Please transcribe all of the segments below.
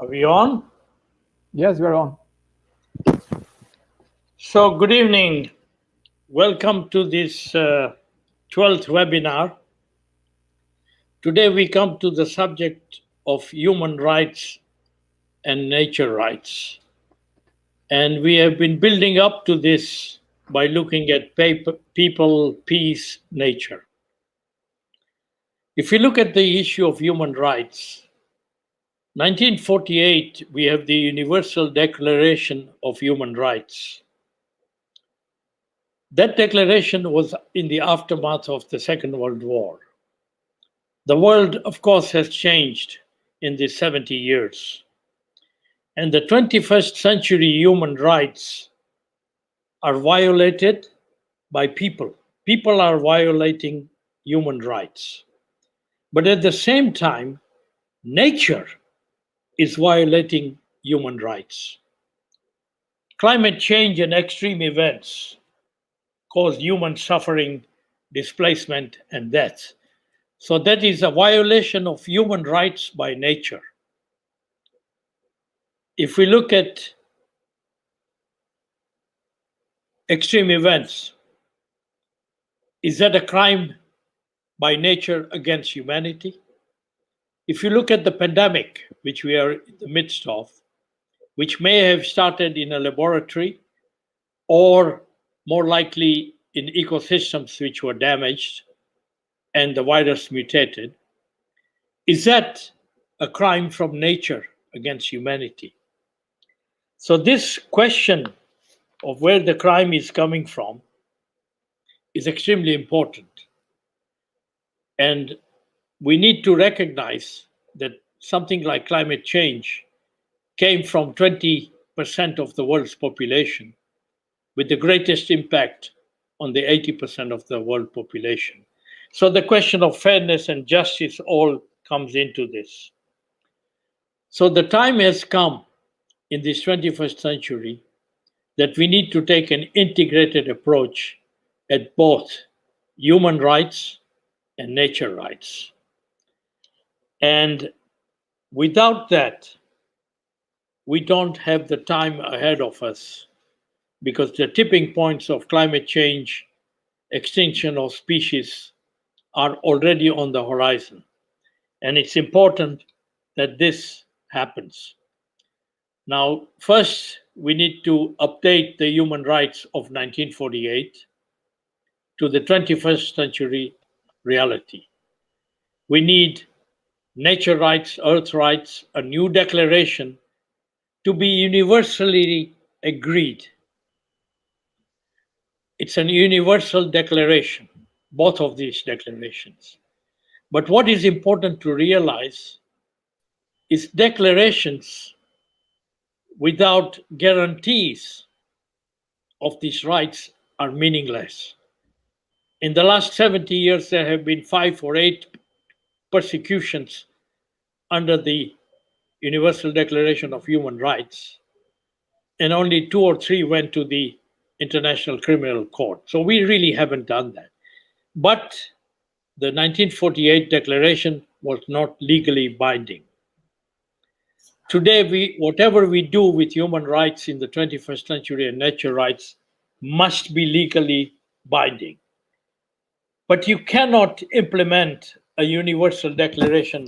Are we on? Yes, we're on. So, good evening. Welcome to this 12th webinar. Today, we come to the subject of human rights and nature rights. And we have been building up to this by looking at people, peace, nature. If you look at the issue of human rights, 1948, we have the Universal Declaration of Human Rights. That declaration was in the aftermath of the Second World War. The world, of course, has changed in these 70 years. And the 21st century human rights are violated by people. People are violating human rights. But at the same time, nature is violating human rights. Climate change and extreme events cause human suffering, displacement, and death. So that is a violation of human rights by nature. If we look at extreme events, is that a crime by nature against humanity? If you look at the pandemic, which we are in the midst of, which may have started in a laboratory or more likely in ecosystems which were damaged and the virus mutated, is that a crime from nature against humanity? So this question of where the crime is coming from is extremely important. And we need to recognize that something like climate change came from 20% of the world's population, with the greatest impact on the 80% of the world population. So the question of fairness and justice all comes into this. So the time has come in this 21st century that we need to take an integrated approach at both human rights and nature rights. And without that, we don't have the time ahead of us, because the tipping points of climate change, extinction of species are already on the horizon. And it's important that this happens. Now, first, we need to update the human rights of 1948 to the 21st century reality. We need nature rights, earth rights, a new declaration to be universally agreed. It's an universal declaration, both of these declarations. But what is important to realize is declarations without guarantees of these rights are meaningless. In the last 70 years, there have been 5 or 8 persecutions under the Universal Declaration of Human Rights, and only 2 or 3 went to the International Criminal Court. So we really haven't done that. But the 1948 declaration was not legally binding. Today, whatever we do with human rights in the 21st century and nature rights must be legally binding. But you cannot implement a universal declaration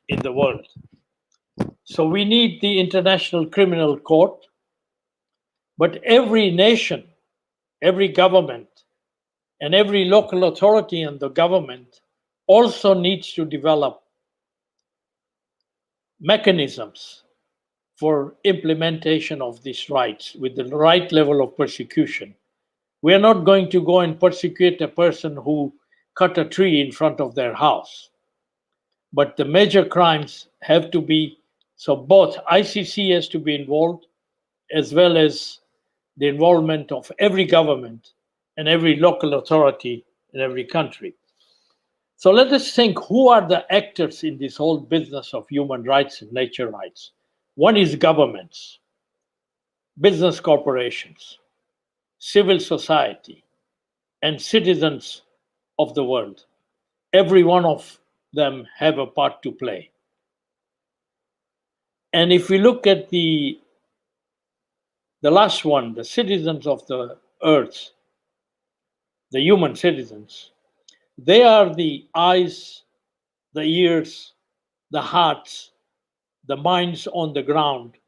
in the world. So we need the International Criminal Court, but every nation, every government, and every local authority and the government also needs to develop mechanisms for implementation of these rights with the right level of persecution. We are not going to go and persecute a person who cut a tree in front of their house. But the major crimes have to be, so both ICC has to be involved, as well as the involvement of every government and every local authority in every country. So let us think, who are the actors in this whole business of human rights and nature rights? One is governments, business corporations, civil society, and citizens of the world. Every one of them have a part to play. And if we look at the last one, the citizens of the earth, the human citizens, they are the eyes, the ears, the hearts, the minds on the ground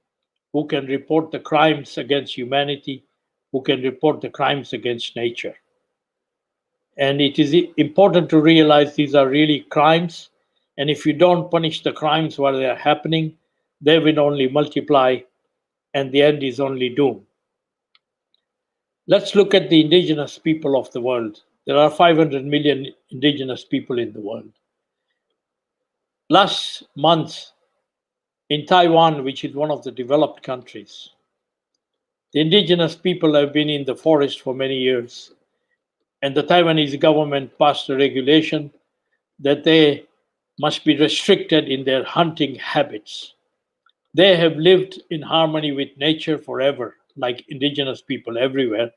who can report the crimes against humanity, who can report the crimes against nature. And it is important to realize these are really crimes. And if you don't punish the crimes while they are happening, they will only multiply, and the end is only doom. Let's look at the indigenous people of the world. There are 500 million indigenous people in the world. Last month, in Taiwan, which is one of the developed countries, the indigenous people have been in the forest for many years, and the Taiwanese government passed a regulation that they must be restricted in their hunting habits. They have lived in harmony with nature forever, like indigenous people everywhere,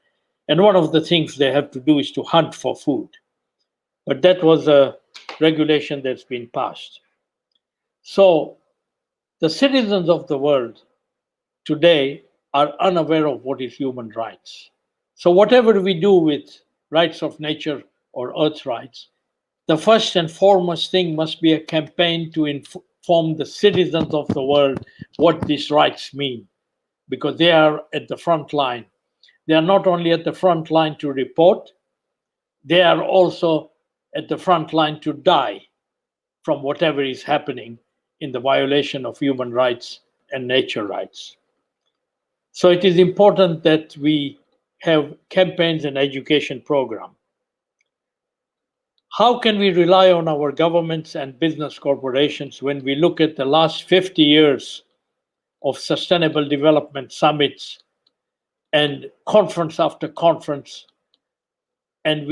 and one of the things they have to do is to hunt for food. But that was a regulation that's been passed. So the citizens of the world today are unaware of what is human rights. So whatever we do with rights of nature or earth rights, the first and foremost thing must be a campaign to inform the citizens of the world what these rights mean, because they are at the front line. They are not only at the front line to report, they are also at the front line to die from whatever is happening in the violation of human rights and nature rights. So it is important that we have campaigns and education programs. How can we rely on our governments and business corporations when we look at the last 50 years of sustainable development summits and conference after conference, and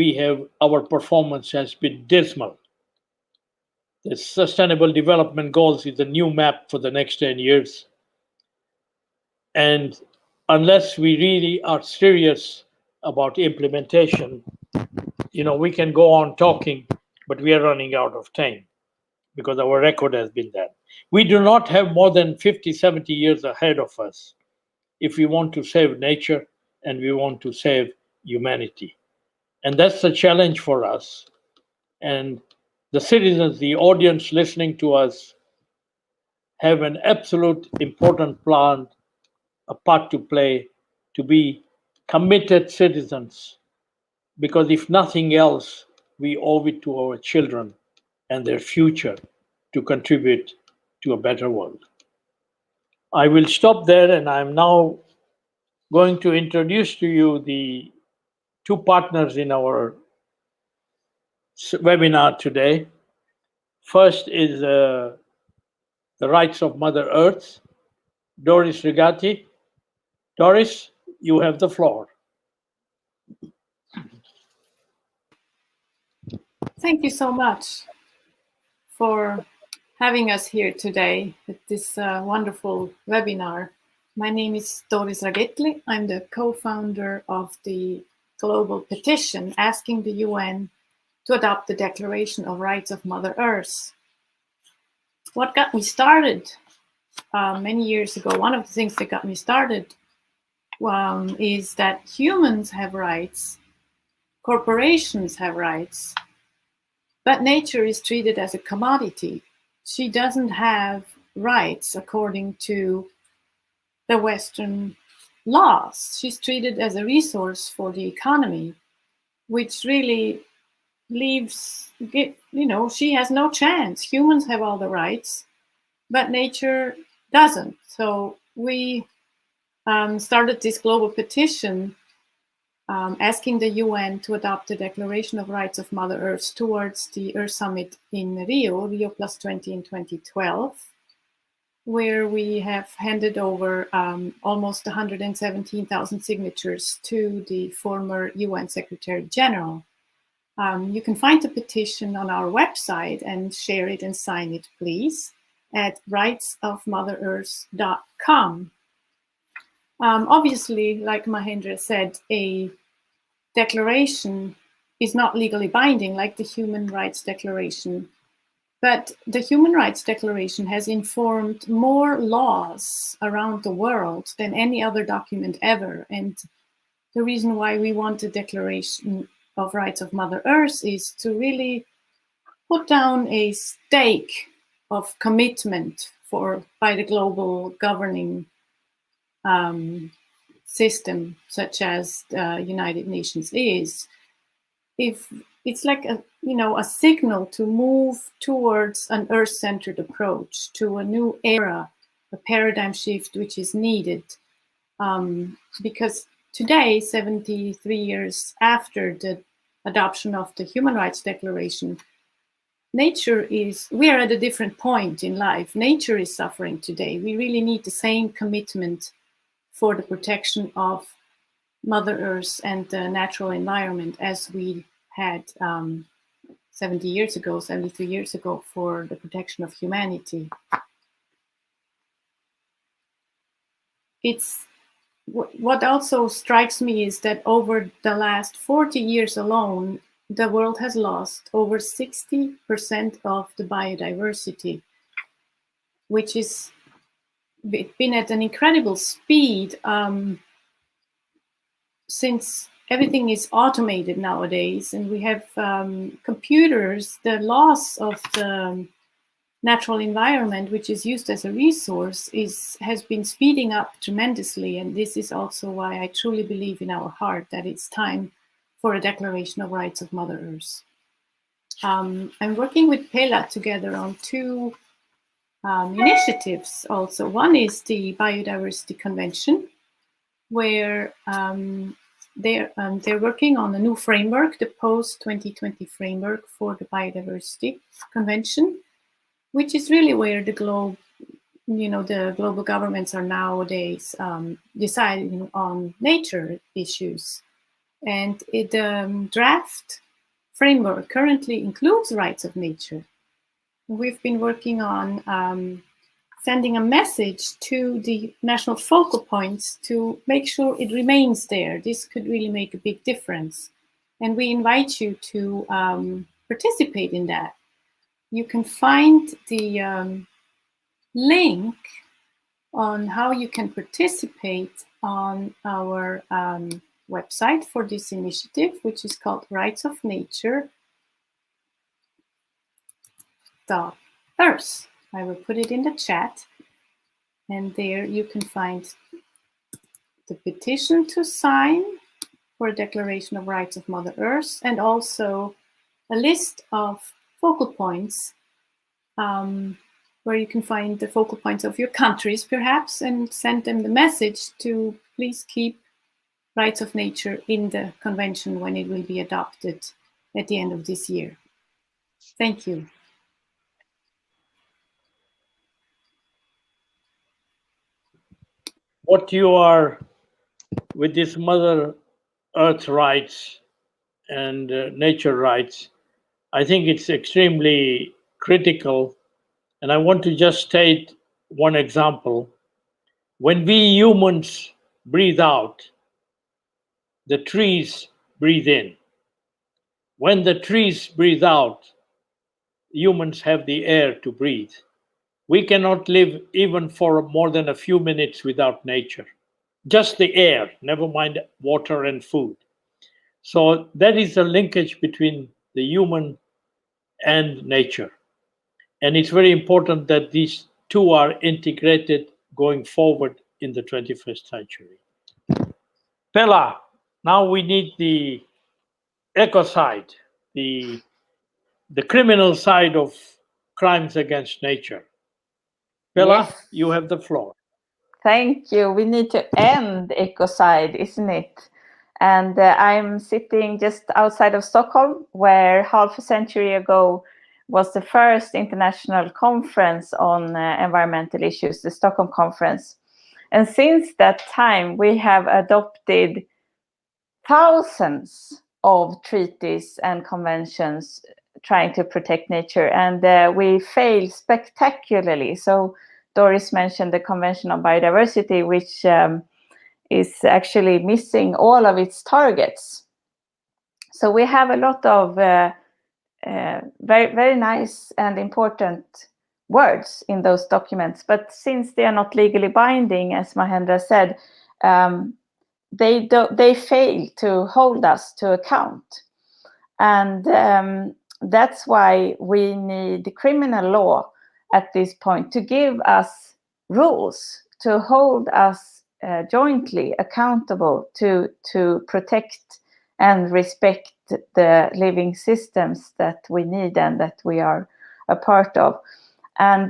our performance has been dismal? The Sustainable Development Goals is a new map for the next 10 years. And unless we really are serious about implementation, we can go on talking, but we are running out of time because our record has been that. We do not have more than 50, 70 years ahead of us if we want to save nature and we want to save humanity. And that's the challenge for us. And the citizens, the audience listening to us, have an absolute important part to play, to be committed citizens, because if nothing else, we owe it to our children and their future to contribute to a better world. I will stop there, and I'm now going to introduce to you the two partners in our webinar today. First is the Rights of Mother Earth, Doris Rigatti. Doris, you have the floor. Thank you so much for having us here today at this wonderful webinar. My name is Doris Rigatti. I'm the co-founder of the global petition asking the UN to adopt the Declaration of Rights of Mother Earth. What got me started many years ago, one of the things that got me started is that humans have rights, corporations have rights, but nature is treated as a commodity. She doesn't have rights according to the Western laws. She's treated as a resource for the economy, which really leaves, she has no chance. Humans have all the rights, but nature doesn't. So we started this global petition asking the UN to adopt the Declaration of Rights of Mother Earth towards the Earth Summit in Rio +20 in 2012, where we have handed over almost 117,000 signatures to the former UN Secretary General. You can find the petition on our website and share it and sign it, please, at rightsofmotherearth.com. Obviously, like Mahendra said, a declaration is not legally binding like the Human Rights Declaration. But the Human Rights Declaration has informed more laws around the world than any other document ever. And the reason why we want a Declaration of Rights of Mother Earth is to really put down a stake of commitment by the global governing system, such as the United Nations is. If it's like a signal to move towards an Earth-centered approach, to a new era, a paradigm shift which is needed, because today, 73 years after the adoption of the Human Rights Declaration, we are at a different point in life. Nature is suffering today. We really need the same commitment for the protection of Mother Earth and the natural environment as we had 73 years ago for the protection of humanity. What also strikes me is that over the last 40 years alone, the world has lost over 60% of the biodiversity, which is been at an incredible speed since everything is automated nowadays and we have computers. The loss of the natural environment, which is used as a resource, has been speeding up tremendously. And this is also why I truly believe in our heart that it's time for a Declaration of Rights of Mother Earth. I'm working with Pela together on two initiatives also. One is the Biodiversity Convention, where they're working on a new framework, the post-2020 framework for the Biodiversity Convention, which is really where the global governments are nowadays deciding on nature issues. And the draft framework currently includes rights of nature. We've been working on sending a message to the national focal points to make sure it remains there. This could really make a big difference. And we invite you to participate in that. You can find the link on how you can participate on our website for this initiative, which is called rightsofnature.earth. I will put it in the chat, and there you can find the petition to sign for a Declaration of Rights of Mother Earth, and also a list of focal points where you can find the focal points of your countries, perhaps, and send them the message to please keep rights of nature in the convention when it will be adopted at the end of this year. Thank you. What you are with this Mother Earth rights and nature rights, I think it's extremely critical. And I want to just state one example. When we humans breathe out, the trees breathe in. When the trees breathe out, humans have the air to breathe. We cannot live even for more than a few minutes without nature. Just the air, never mind water and food. So that is a linkage between the human and nature. And it's very important that these two are integrated going forward in the 21st century. Pela, now we need the ecocide, the criminal side of crimes against nature. Pela, Yes. you have the floor. Thank you. We need to end ecocide, isn't it? And I'm sitting just outside of Stockholm, where half a century ago was the first international conference on environmental issues, the Stockholm Conference. And since that time, we have adopted thousands of treaties and conventions trying to protect nature, and we fail spectacularly. So Doris mentioned the Convention on Biodiversity, which is actually missing all of its targets. So we have a lot of very, very nice and important words in those documents. But since they are not legally binding, as Mahendra said, they fail to hold us to account. And that's why we need criminal law at this point to give us rules, to hold us jointly accountable to protect and respect the living systems that we need and that we are a part of. And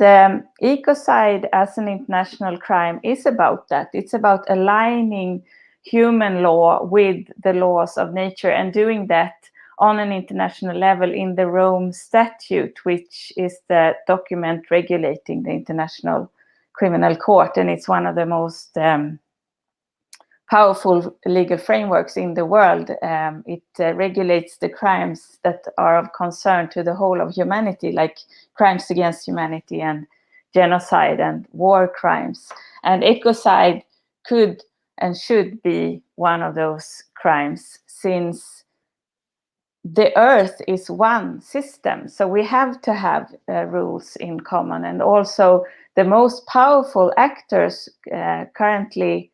ecocide as an international crime is about that. It's about aligning human law with the laws of nature and doing that on an international level in the Rome Statute, which is the document regulating the International Criminal Court. And it's one of the most powerful legal frameworks in the world. It regulates the crimes that are of concern to the whole of humanity, like crimes against humanity and genocide and war crimes. And ecocide could and should be one of those crimes, since the earth is one system. So we have to have rules in common. And also the most powerful actors currently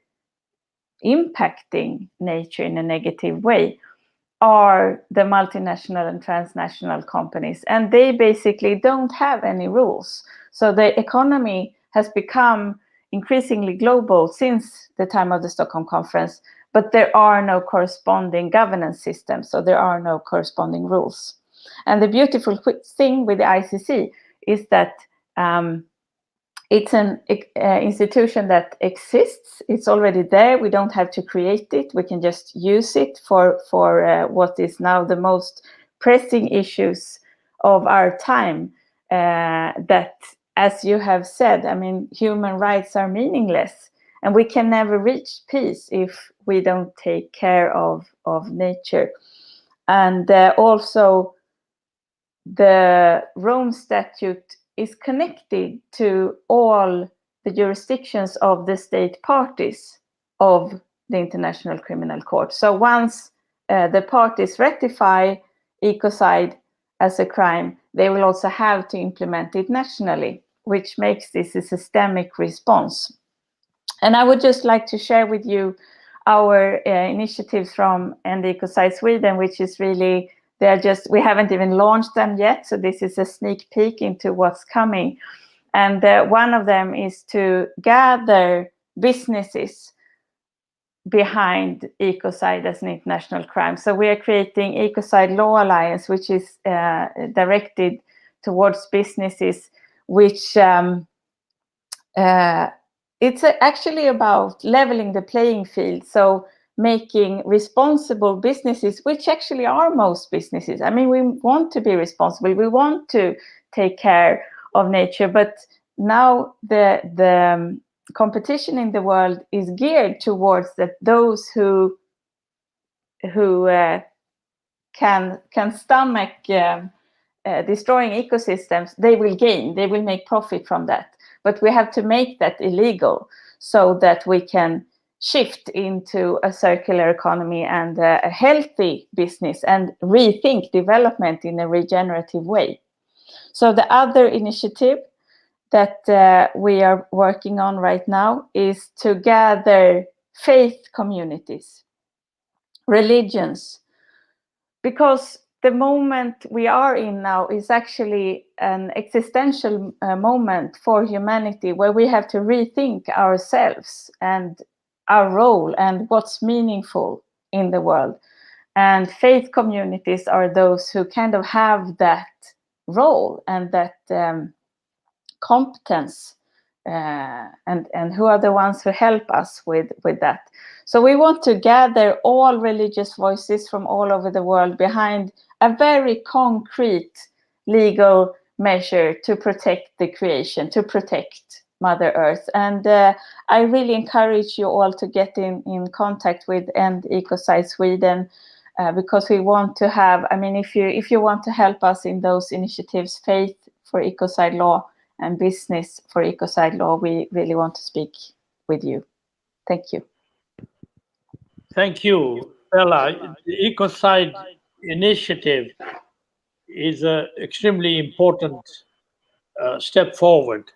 impacting nature in a negative way are the multinational and transnational companies. And they basically don't have any rules. So the economy has become increasingly global since the time of the Stockholm Conference, but there are no corresponding governance systems, so there are no corresponding rules. And the beautiful thing with the ICC is that it's an institution that exists. It's already there. We don't have to create it. We can just use it for what is now the most pressing issues of our time. That, as you have said, I mean, human rights are meaningless. And we can never reach peace if we don't take care of nature. And also, the Rome Statute is connected to all the jurisdictions of the state parties of the International Criminal Court. So once the parties ratify ecocide as a crime, they will also have to implement it nationally, which makes this a systemic response. And I would just like to share with you our initiatives from Ecocide Sweden, which is really, we haven't even launched them yet. So this is a sneak peek into what's coming. And one of them is to gather businesses behind ecocide as an international crime. So we are creating Ecocide Law Alliance, which is directed towards businesses, which it's actually about leveling the playing field. So making responsible businesses, which actually are most businesses. I mean, we want to be responsible. We want to take care of nature. But now the competition in the world is geared towards those who can stomach destroying ecosystems. They will gain. They will make profit from that. But we have to make that illegal so that we can shift into a circular economy and a healthy business and rethink development in a regenerative way. So the other initiative that we are working on right now is to gather faith communities, religions, because the moment we are in now is actually an existential moment for humanity, where we have to rethink ourselves and our role and what's meaningful in the world. And faith communities are those who kind of have that role and that competence, and who are the ones who help us with that. So we want to gather all religious voices from all over the world behind a very concrete legal measure to protect the creation, to protect Mother Earth. And I really encourage you all to get in contact with Ecocide Sweden, because we want to have, I mean, if you want to help us in those initiatives, faith for ecocide law and business for ecocide law, we really want to speak with you. Thank you. Thank you, Bella. The Ecocide initiative is an extremely important step forward.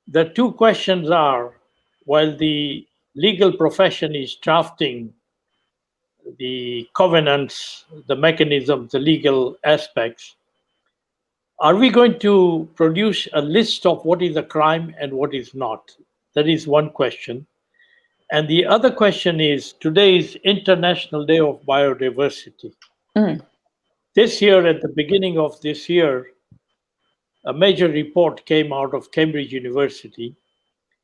The two questions are, while the legal profession is drafting the covenants, the mechanisms, the legal aspects, are we going to produce a list of what is a crime and what is not? That is one question. And the other question is, today is International Day of Biodiversity. This year, at the beginning of this year, a major report came out of Cambridge University,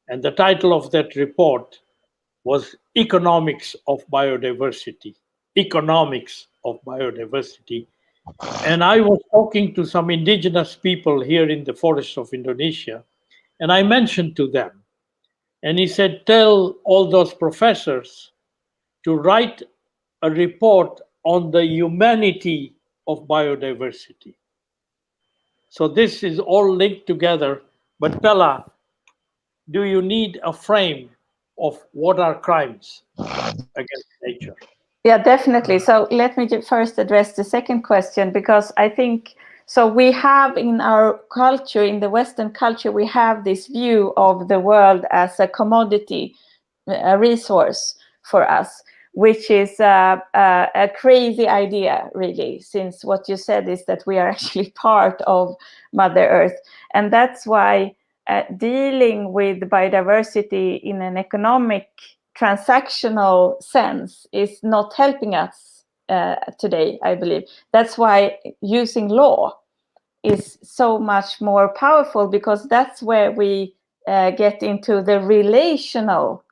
and the title of that report was Economics of Biodiversity. Economics of Biodiversity. And I was talking to some indigenous people here in the forests of Indonesia, and I mentioned to them, and he said, tell all those professors to write a report on the humanity of biodiversity. So this is all linked together. But Pella, do you need a frame of what are crimes against nature? Yeah, definitely. So let me first address the second question, because I think, so we have in our culture, in the Western culture, we have this view of the world as a commodity, a resource for us, which is a crazy idea, really, since what you said is that we are actually part of Mother Earth. And that's why dealing with biodiversity in an economic, transactional sense is not helping us today, I believe. That's why using law is so much more powerful, because that's where we get into the relational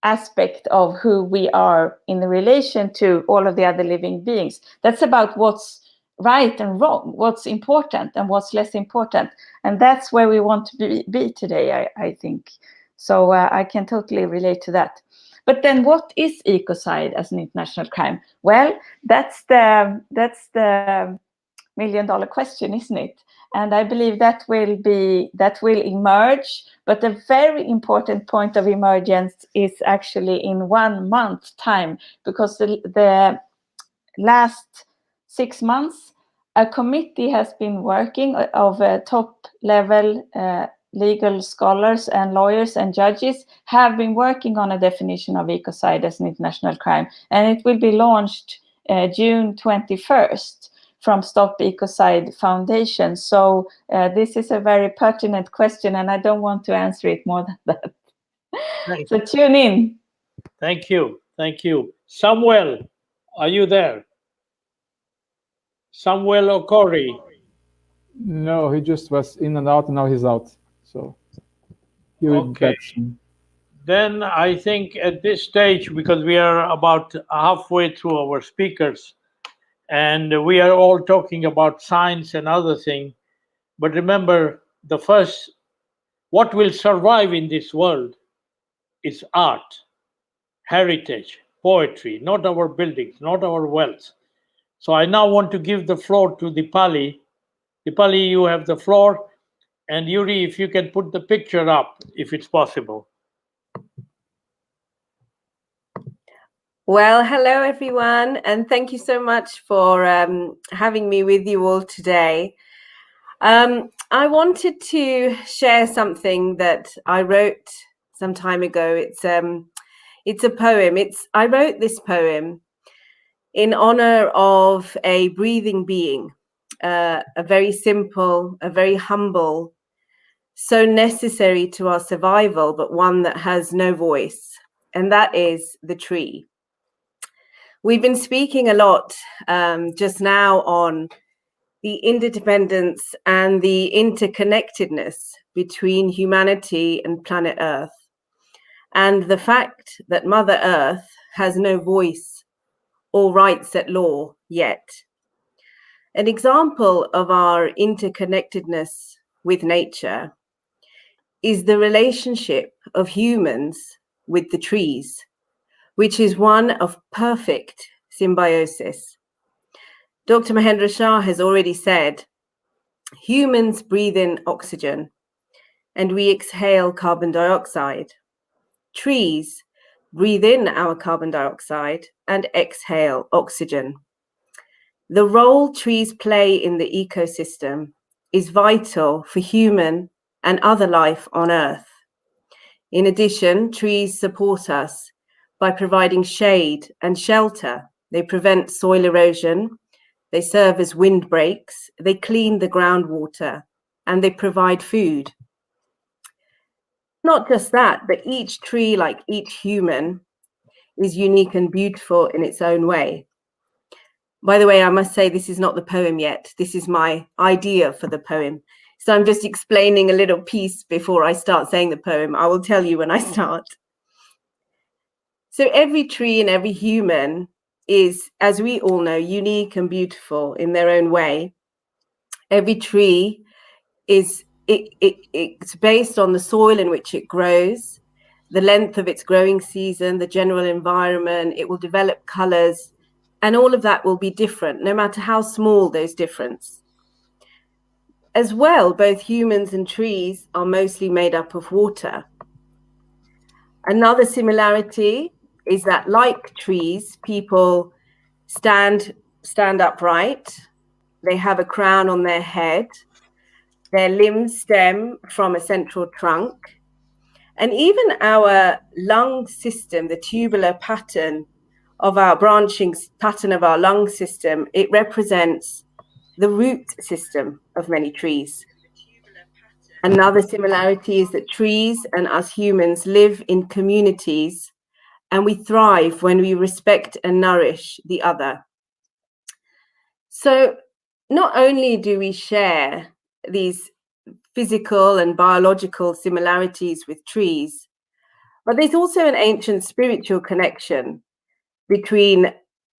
aspect of who we are in relation to all of the other living beings. That's about what's right and wrong, what's important and what's less important. And that's where we want to be today, I think. So I can totally relate to that. But then what is ecocide as an international crime? Well, that's the $1 million question, isn't it? And I believe that will emerge. But a very important point of emergence is actually in 1 month time, because the last 6 months, a committee has been working of top level legal scholars and lawyers and judges have been working on a definition of ecocide as an international crime. And it will be launched June 21st. From Stop Ecocide Foundation. So this is a very pertinent question, and I don't want to answer it more than that. So tune in. Thank you. Thank you. Samuel, are you there? Samuel Okorie. No, he just was in and out, and now he's out. So he will be back soon. Then I think at this stage, because we are about halfway through our speakers, and we are all talking about science and other things. But remember, what will survive in this world is art, heritage, poetry, not our buildings, not our wealth. So I now want to give the floor to Dipali. Dipali, you have the floor. And Yuri, if you can put the picture up, if it's possible. Well, hello, everyone, and thank you so much for having me with you all today. I wanted to share something that I wrote some time ago. It's a poem. I wrote this poem in honor of a breathing being, a very simple, a very humble, so necessary to our survival, but one that has no voice, and that is the tree. We've been speaking a lot just now on the interdependence and the interconnectedness between humanity and planet Earth, and the fact that Mother Earth has no voice or rights at law yet. An example of our interconnectedness with nature is the relationship of humans with the trees, which is one of perfect symbiosis. Dr. Mahendra Shah has already said, humans breathe in oxygen and we exhale carbon dioxide. Trees breathe in our carbon dioxide and exhale oxygen. The role trees play in the ecosystem is vital for human and other life on Earth. In addition, trees support us by providing shade and shelter. They prevent soil erosion, they serve as windbreaks, they clean the groundwater, and they provide food. Not just that, but each tree, like each human, is unique and beautiful in its own way. By the way, I must say this is not the poem yet. This is my idea for the poem. So I'm just explaining a little piece before I start saying the poem. I will tell you when I start. So every tree and every human is, as we all know, unique and beautiful in their own way. Every tree is it's based on the soil in which it grows, the length of its growing season, the general environment. It will develop colors, and all of that will be different, no matter how small those differences. As well, both humans and trees are mostly made up of water. Another similarity is that, like trees, people stand upright. They have a crown on their head. Their limbs stem from a central trunk. And even our lung system, the tubular pattern of our branching pattern of our lung system, it represents the root system of many trees. Another similarity is that trees and us humans live in communities, and we thrive when we respect and nourish the other. So not only do we share these physical and biological similarities with trees, but there's also an ancient spiritual connection between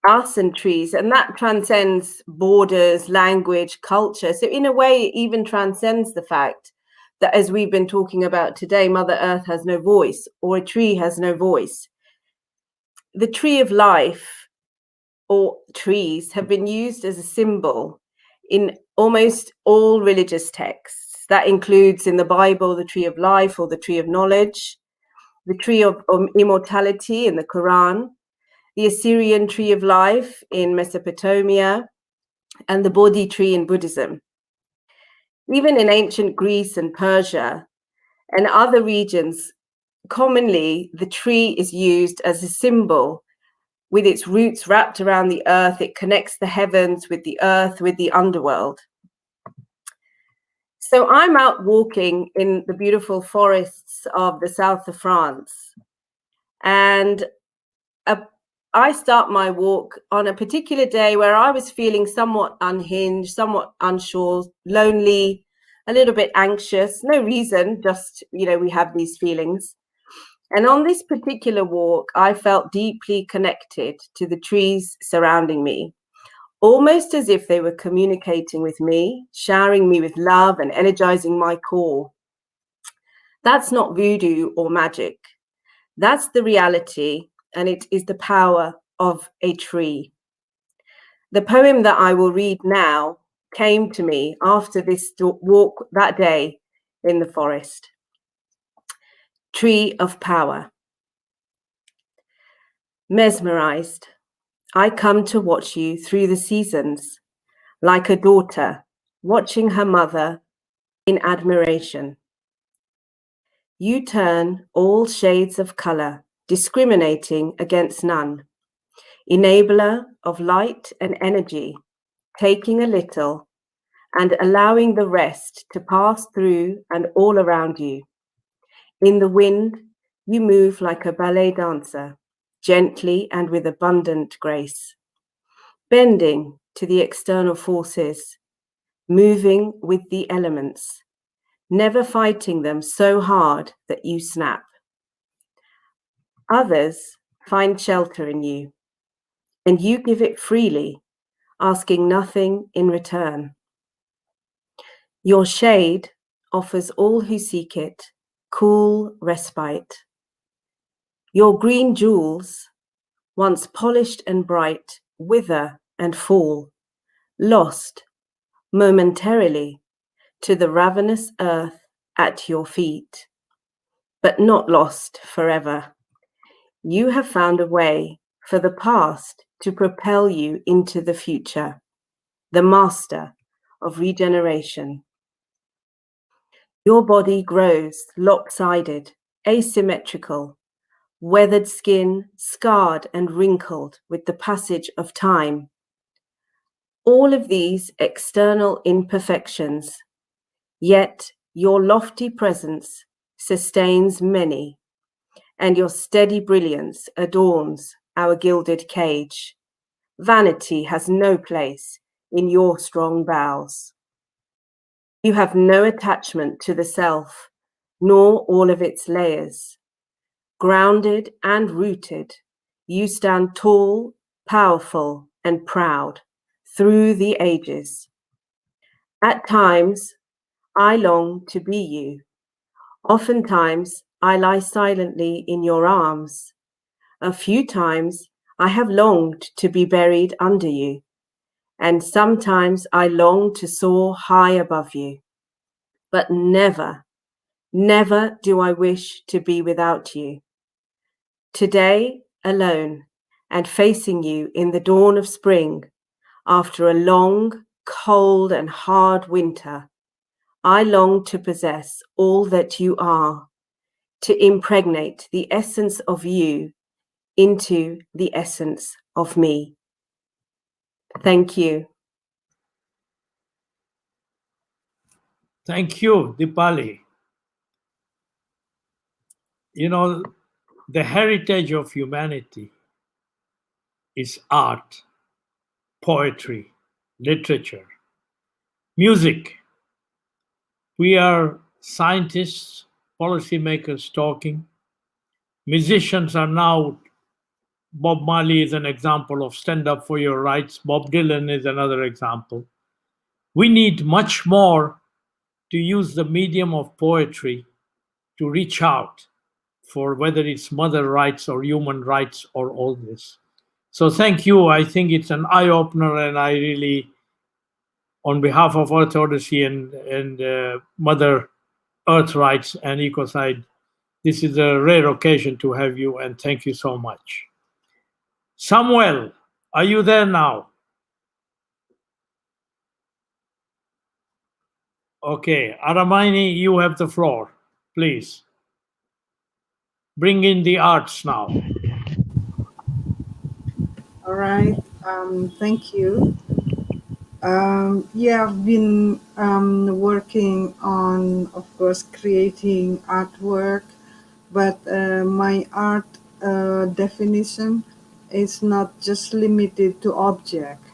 us and trees, and that transcends borders, language, culture. So in a way, it even transcends the fact that, as we've been talking about today, Mother Earth has no voice, or a tree has no voice. The tree of life, or trees, have been used as a symbol in almost all religious texts. That includes in the Bible, the tree of life or the tree of knowledge, the tree of immortality in the Quran, the Assyrian tree of life in Mesopotamia, and the Bodhi tree in Buddhism. Even in ancient Greece and Persia and other regions, commonly the tree is used as a symbol. With its roots wrapped around the earth, it connects the heavens with the earth, with the underworld. So I'm out walking in the beautiful forests of the south of France, and I start my walk on a particular day where I was feeling somewhat unhinged, somewhat unsure, lonely, a little bit anxious. No reason, just, we have these feelings. And on this particular walk, I felt deeply connected to the trees surrounding me, almost as if they were communicating with me, showering me with love and energizing my core. That's not voodoo or magic. That's the reality, and it is the power of a tree. The poem that I will read now came to me after this walk that day in the forest. Tree of Power. Mesmerized, I come to watch you through the seasons, like a daughter watching her mother in admiration. You turn all shades of color, discriminating against none. Enabler of light and energy, taking a little and allowing the rest to pass through and all around you. In the wind, you move like a ballet dancer, gently and with abundant grace, bending to the external forces, moving with the elements, never fighting them so hard that you snap. Others find shelter in you, and you give it freely, asking nothing in return. Your shade offers all who seek it cool respite. Your green jewels, once polished and bright, wither and fall, lost momentarily to the ravenous earth at your feet, but not lost forever. You have found a way for the past to propel you into the future. the master of regeneration. Your body grows lopsided, asymmetrical, weathered skin, scarred and wrinkled with the passage of time. All of these external imperfections, yet your lofty presence sustains many, and your steady brilliance adorns our gilded cage. Vanity has no place in your strong bowels. You have no attachment to the self, nor all of its layers. Grounded and rooted, you stand tall, powerful, and proud through the ages. At times, I long to be you. Oftentimes, I lie silently in your arms. A few times, I have longed to be buried under you, and sometimes I long to soar high above you. But never, never do I wish to be without you. Today, alone, and facing you in the dawn of spring, after a long, cold, and hard winter, I long to possess all that you are, to impregnate the essence of you into the essence of me. Thank you. Thank you, Dipali. You know, the heritage of humanity is art, poetry, literature, music. We are scientists, policymakers talking. Musicians are now, Bob Marley is an example of stand up for your rights. Bob Dylan is another example. We need much more to use the medium of poetry to reach out for whether it's mother rights or human rights or all this. So thank you. I think it's an eye opener, and I really, on behalf of Earth Odyssey and Mother Earth Rights and Ecocide, this is a rare occasion to have you, and thank you so much. Samuel, are you there now? Okay, Arahmaiani, you have the floor, please. Bring in the arts now. All right, thank you. Yeah, I've been working on, of course, creating artwork, but my art definition is not just limited to object.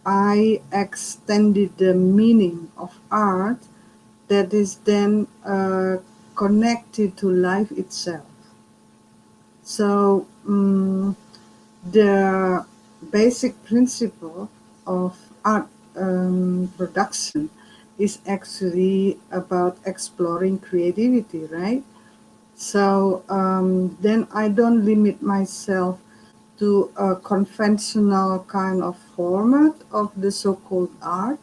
I extended the meaning of art that is then connected to life itself. So the basic principle of art production is actually about exploring creativity, right? So then I don't limit myself to a conventional kind of format of the so-called art,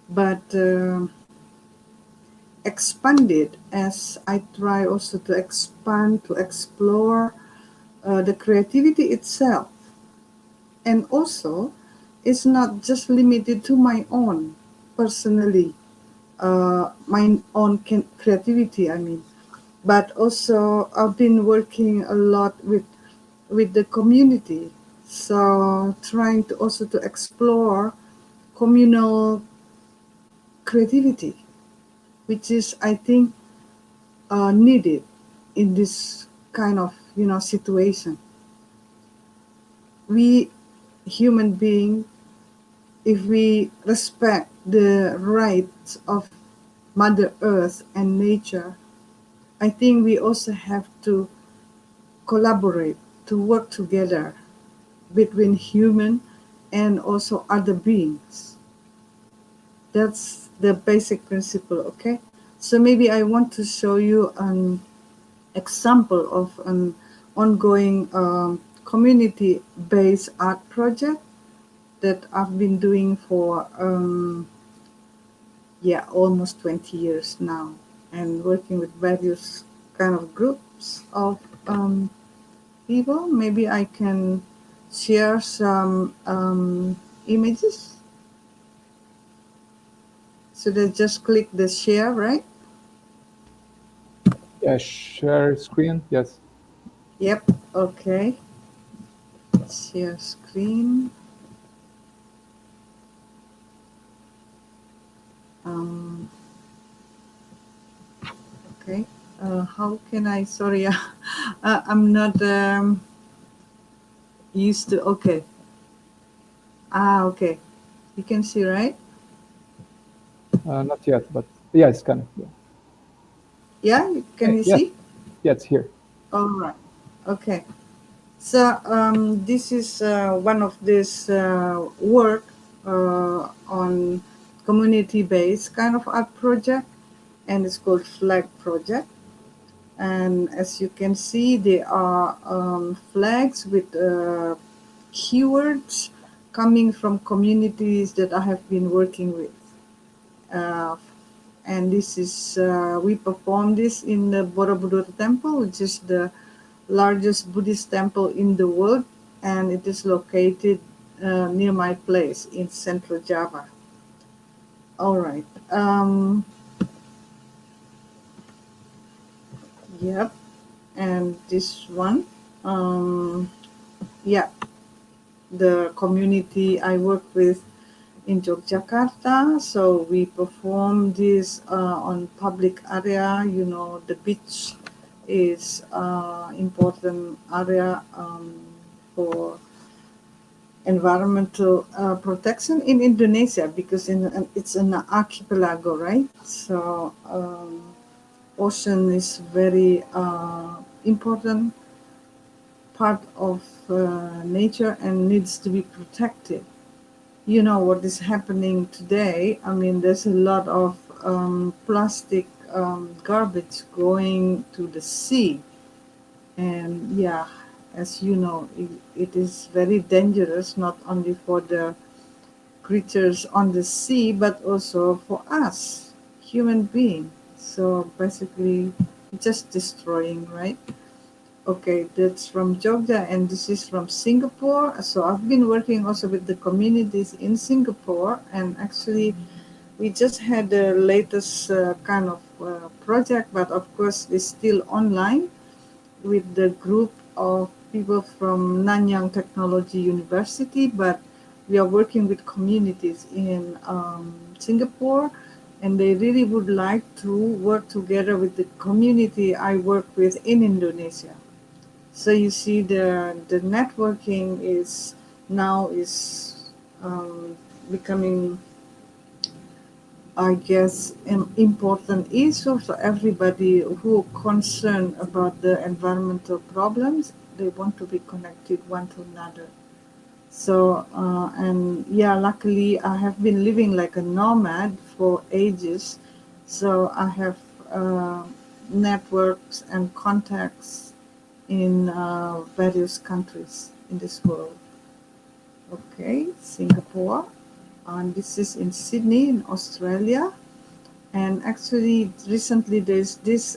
but expand it as I try also to expand, to explore the creativity itself. And also, it's not just limited to my own, personally, my own creativity, I mean. But also, I've been working a lot with the community. So, trying to also to explore communal creativity, which is, I think, needed in this kind of, situation. We human beings, if we respect the rights of Mother Earth and nature, I think we also have to collaborate, to work together between human and also other beings. That's the basic principle, okay? So maybe I want to show you an example of an ongoing community-based art project that I've been doing for almost 20 years now, and working with various kind of groups of people. Maybe I can share some images. Should I just click the share, right? Yeah, share screen. Yes. Yep. Okay. Share screen. Okay. How can I? Sorry, I'm not used to. Okay. Okay. You can see, right? Not yet, but yeah, it's coming. Yeah. Yeah. Can you Yes. see? Yeah, it's here. All right. Okay. So this is one of this work on community-based kind of art project, and it's called Flag Project. And as you can see, there are flags with keywords coming from communities that I have been working with. And this is, we perform this in the Borobudur Temple, which is the largest Buddhist temple in the world, and it is located near my place in Central Java. All right. Yep. And this one, yeah, the community I work with in Yogyakarta. So we perform this on public area. You know, the beach is important area for environmental protection in Indonesia, because it's an archipelago, right? So ocean is very important part of nature and needs to be protected. You know what is happening today. I mean, there's a lot of plastic garbage going to the sea, and yeah, as you know, it is very dangerous, not only for the creatures on the sea, but also for us, human beings. So basically, just destroying, right? Okay, that's from Jogja, and this is from Singapore. So I've been working also with the communities in Singapore, and actually, we just had the latest kind of project, but of course, it's still online with the group of people from Nanyang Technology University, but we are working with communities in Singapore, and they really would like to work together with the community I work with in Indonesia. So you see, the networking is now becoming, I guess, an important issue for everybody who are concerned about the environmental problems. They want to be connected one to another. So, and yeah, luckily I have been living like a nomad for ages. So I have networks and contacts in various countries in this world. Okay, Singapore. And this is in Sydney, in Australia. And actually, recently there's this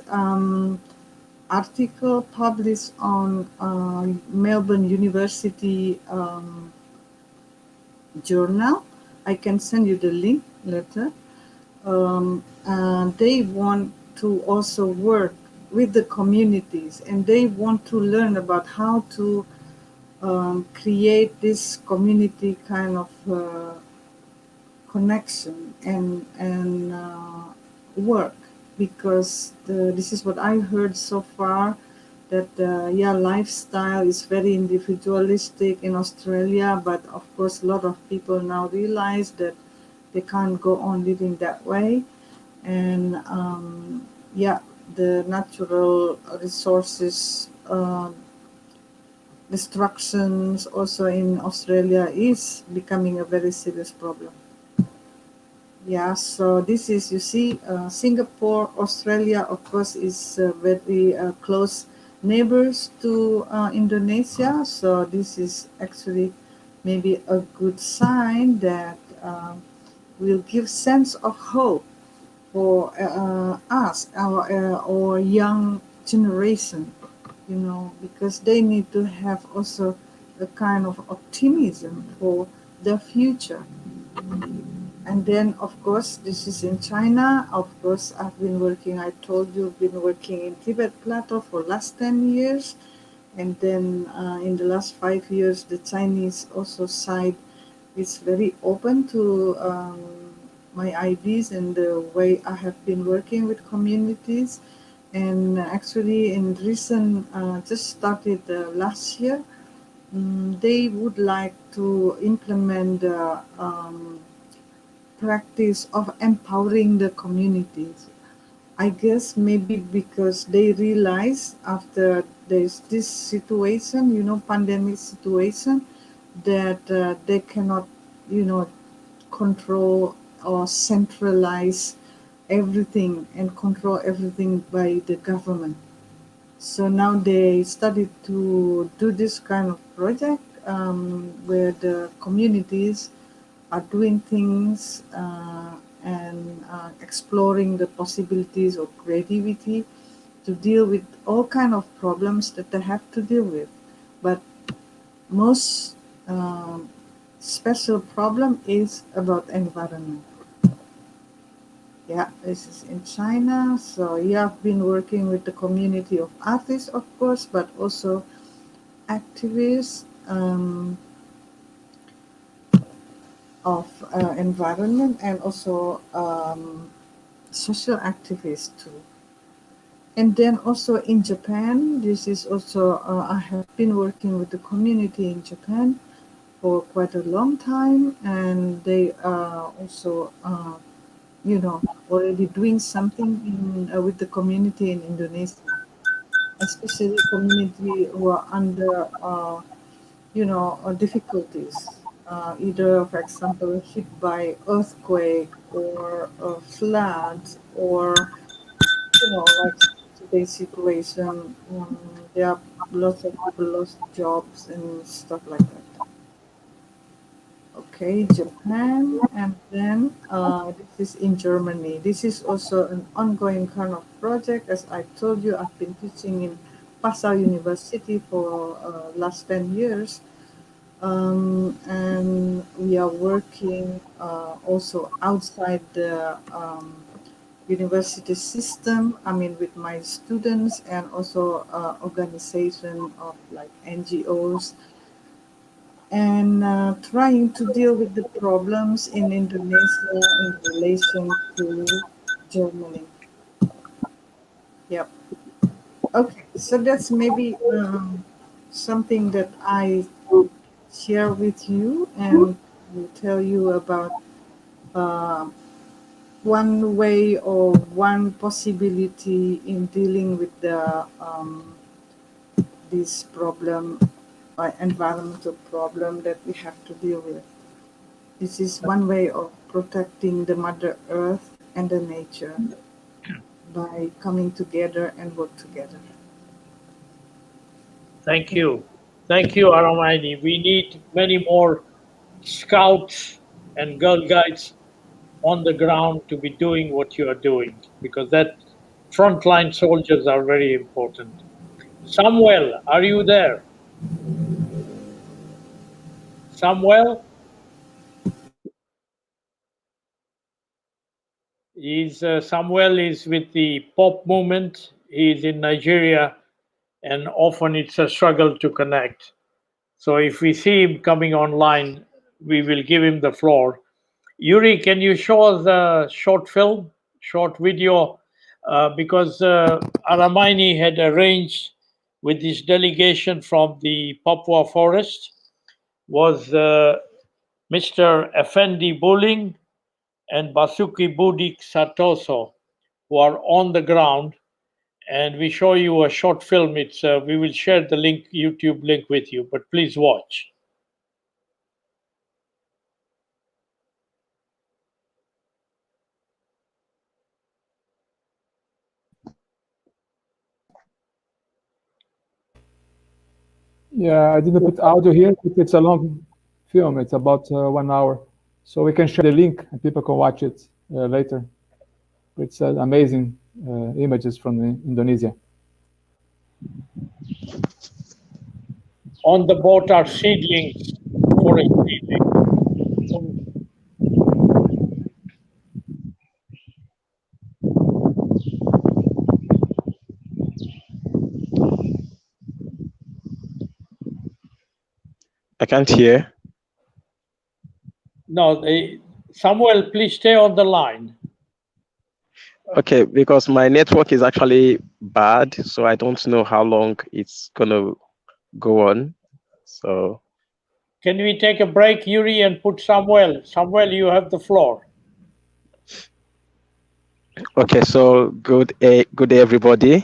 article published on Melbourne University journal. I can send you the link later. And they want to also work with the communities, and they want to learn about how to create this community kind of connection and work, because this is what I heard so far, that yeah, lifestyle is very individualistic in Australia, but of course a lot of people now realize that they can't go on living that way, and yeah, the natural resources destructions also in Australia is becoming a very serious problem. Yeah, so this is, you see, Singapore, Australia, of course, is very close neighbors to Indonesia. So this is actually maybe a good sign that will give sense of hope for us, our young generation, you know, because they need to have also a kind of optimism for the future. And then, of course, this is in China. Of course, I've been working, I told you, been working in Tibet Plateau for last 10 years. And then in the last 5 years, the Chinese also side is very open to my ideas and the way I have been working with communities. And actually, in recent, just started last year, they would like to implement the practice of empowering the communities. I guess maybe because they realize after there's this situation, pandemic situation, that they cannot, control or centralize everything and control everything by the government. So now they started to do this kind of project where the communities are doing things and exploring the possibilities of creativity to deal with all kind of problems that they have to deal with. But most special problem is about environment. Yeah, this is in China. So yeah, I've been working with the community of artists, of course, but also activists of environment and also social activists too. And then also in Japan, this is also, I have been working with the community in Japan for quite a long time, and they are also, already doing something with the community in Indonesia, especially community who are under, difficulties, either, for example, hit by earthquake or floods or, like today's situation, there are lots of people lost jobs and stuff like that. Okay, Japan, and then this is in Germany. This is also an ongoing kind of project. As I told you, I've been teaching in Passau University for last 10 years. And we are working also outside the university system, with my students and also organization of like NGOs, and trying to deal with the problems in Indonesia in relation to Germany. Yep. Okay, so that's maybe something that I share with you and will tell you about one way or one possibility in dealing with the this problem, environmental problem that we have to deal with. This is one way of protecting the Mother Earth and the nature by coming together and work together. Thank you. Thank you, Arahmaiani. We need many more scouts and girl guides on the ground to be doing what you are doing, because that frontline soldiers are very important. Samuel, are you there? Samuel? Samuel is with the pop movement. He's in Nigeria, and often it's a struggle to connect. So if we see him coming online, we will give him the floor. Yuri, can you show us a short film, short video? Because Arahmaiani had arranged with this delegation from the Papua forest was Mr. Effendi Bowling and Basuki Budik Satoso, who are on the ground. And we show you a short film. It's we will share the link, YouTube link with you, but please watch. Yeah, I didn't put audio here. It's a long film. It's about 1 hour. So we can share the link and people can watch it later. It's amazing images from Indonesia. On the boat are seedlings, forest seedlings. I can't hear. No, Samuel, please stay on the line. Okay, because my network is actually bad, so I don't know how long it's gonna go on. So Can we take a break, Yuri, and put Samuel? Samuel, you have the floor. okay, so good day, everybody.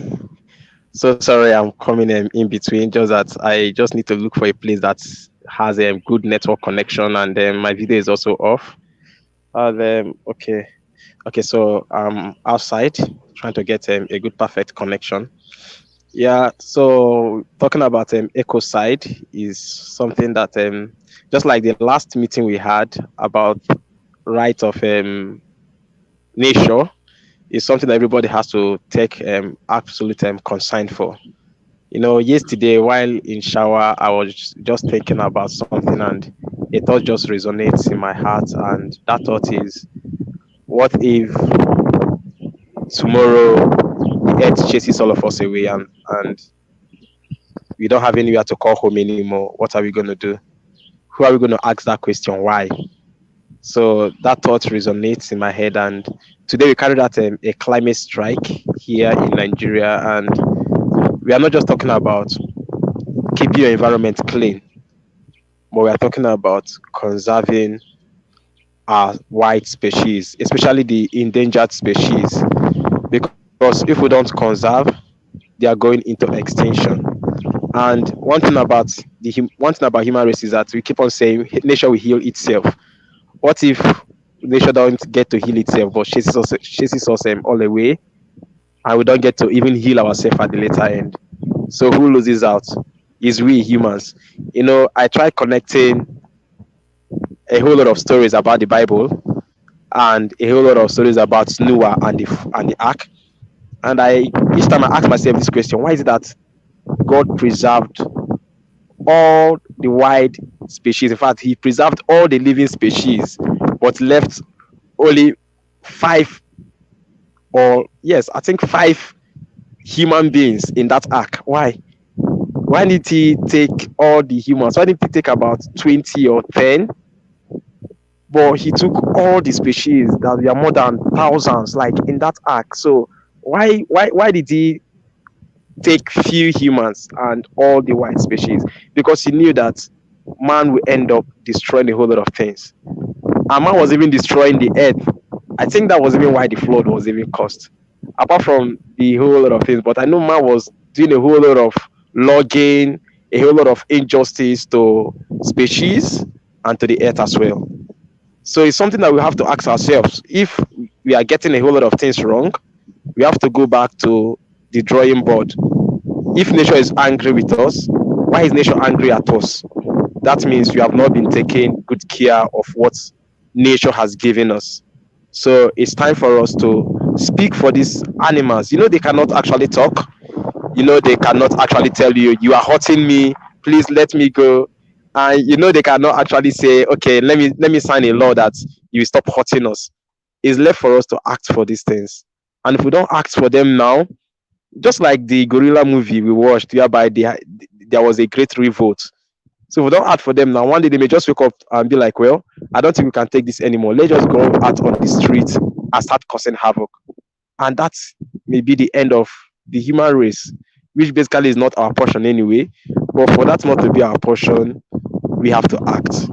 So sorry, I'm coming in between. Just that I just need to look for a place that has a good network connection, and then my video is also off. Okay, so I'm outside trying to get a good perfect connection. Yeah, so talking about Ecocide is something that just like the last meeting we had about right of nature is something that everybody has to take absolute concern for. You know, yesterday while in shower, I was just thinking about something, and a thought just resonates in my heart, and that thought is, what if tomorrow the earth chases all of us away, and we don't have anywhere to call home anymore? What are we going to do? Who are we going to ask that question? Why? So that thought resonates in my head, and today we carried out a climate strike here in Nigeria, and we are not just talking about keeping your environment clean, but we are talking about conserving our wild species, especially the endangered species, because if we don't conserve, they are going into extinction. And one thing about human race is that we keep on saying nature will heal itself. What if nature don't get to heal itself, but chases us all away, and we don't get to even heal ourselves at the later end? So who loses out? Is we humans. You know, I tried connecting a whole lot of stories about the Bible and a whole lot of stories about Noah and the ark. And each time I ask myself this question: why is it that God preserved all the wild species? In fact, He preserved all the living species, but left only 5, or yes, I think 5 human beings in that ark. Why? Why did He take all the humans? Why didn't He take about 20 or 10? But He took all the species that were more than thousands, like in that ark. So why did He take few humans and all the wild species? Because He knew that man will end up destroying a whole lot of things. And man was even destroying the earth. I think that was even why the flood was even caused, apart from the whole lot of things. But I know man was doing a whole lot of logging, a whole lot of injustice to species and to the earth as well. So it's something that we have to ask ourselves. If we are getting a whole lot of things wrong, we have to go back to the drawing board. If nature is angry with us, why is nature angry at us? That means we have not been taking good care of what nature has given us. So it's time for us to speak for these animals. You know, they cannot actually talk. You know, they cannot actually tell you, you are hurting me, please let me go. And you know, they cannot actually say, okay, let me sign a law that you stop hurting us. It's left for us to act for these things. And if we don't act for them now, just like the gorilla movie we watched, whereby there was a great revolt. So if we don't act for them now, one day they may just wake up and be like, well, I don't think we can take this anymore. Let's just go out on the streets and start causing havoc. And that may be the end of the human race, which basically is not our portion anyway. But for that not to be our portion, we have to act.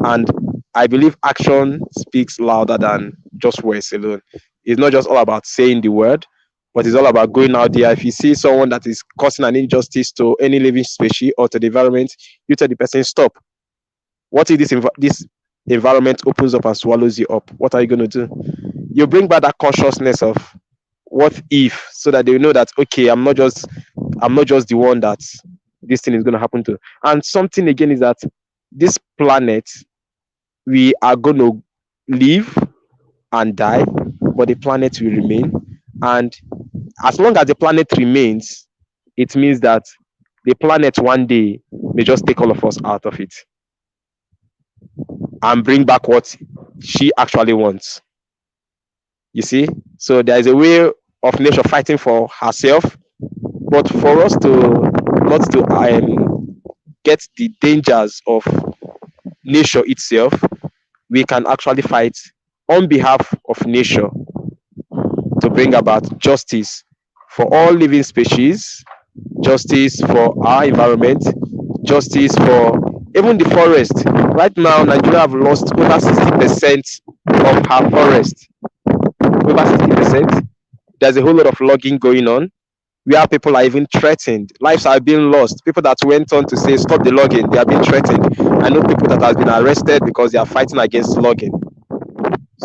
And I believe action speaks louder than just words alone. It's not just all about saying the word, but it's all about going out there. If you see someone that is causing an injustice to any living species or to the environment, you tell the person, stop. What if this environment opens up and swallows you up? What are you going to do? You bring back that consciousness of what if, so that they know that, okay, I'm not just the one that this thing is going to happen to. And something again is that this planet, we are going to live and die, but the planet will remain. And as long as the planet remains, it means that the planet one day may just take all of us out of it and bring back what she actually wants. You see? So there is a way of nature fighting for herself, but for us to not to get the dangers of nature itself, we can actually fight on behalf of nature to bring about justice for all living species, justice for our environment, justice for even the forest. Right now, Nigeria have lost over 60% of her forest. Over 60%. There's a whole lot of logging going on, where people are even threatened. Lives are being lost. People that went on to say stop the logging, they are being threatened. I know people that have been arrested because they are fighting against logging.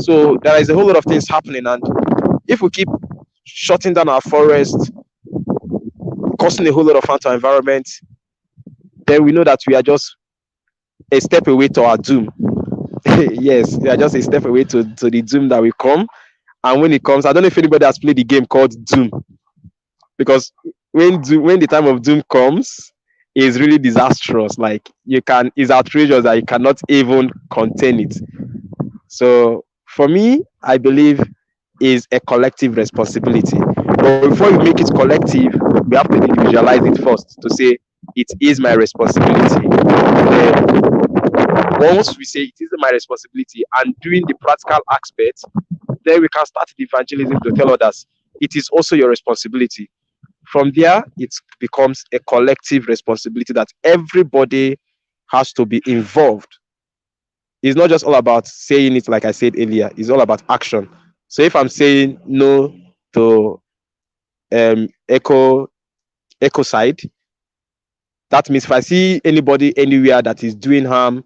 So there is a whole lot of things happening, and if we keep shutting down our forests, causing a whole lot of harm to our environment, then we know that we are just a step away to our doom. Yes, we are just a step away to the doom that will come. And when it comes, I don't know if anybody has played the game called Doom, because when the time of doom comes, it's really disastrous. Like it's outrageous that you cannot even contain it. So for me, I believe is a collective responsibility. But before you make it collective, we have to individualize it first to say it is my responsibility. Once we say it is my responsibility and doing the practical aspect, then we can start the evangelism to tell others it is also your responsibility. From there, it becomes a collective responsibility that everybody has to be involved. It's not just all about saying it, like I said earlier, it's all about action. So if I'm saying no to ecocide, that means if I see anybody anywhere that is doing harm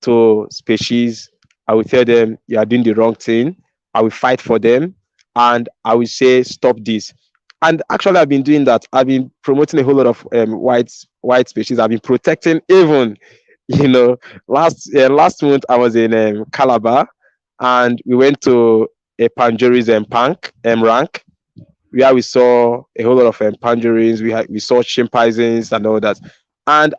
to species, I will tell them you are doing the wrong thing. I will fight for them, and I will say stop this. And actually, I've been doing that. I've been promoting a whole lot of white species. I've been protecting even, last month I was in Calabar, and we went to a Panjuri's rank, where we saw a whole lot of Panjurins. We saw chimpanzees and all that, and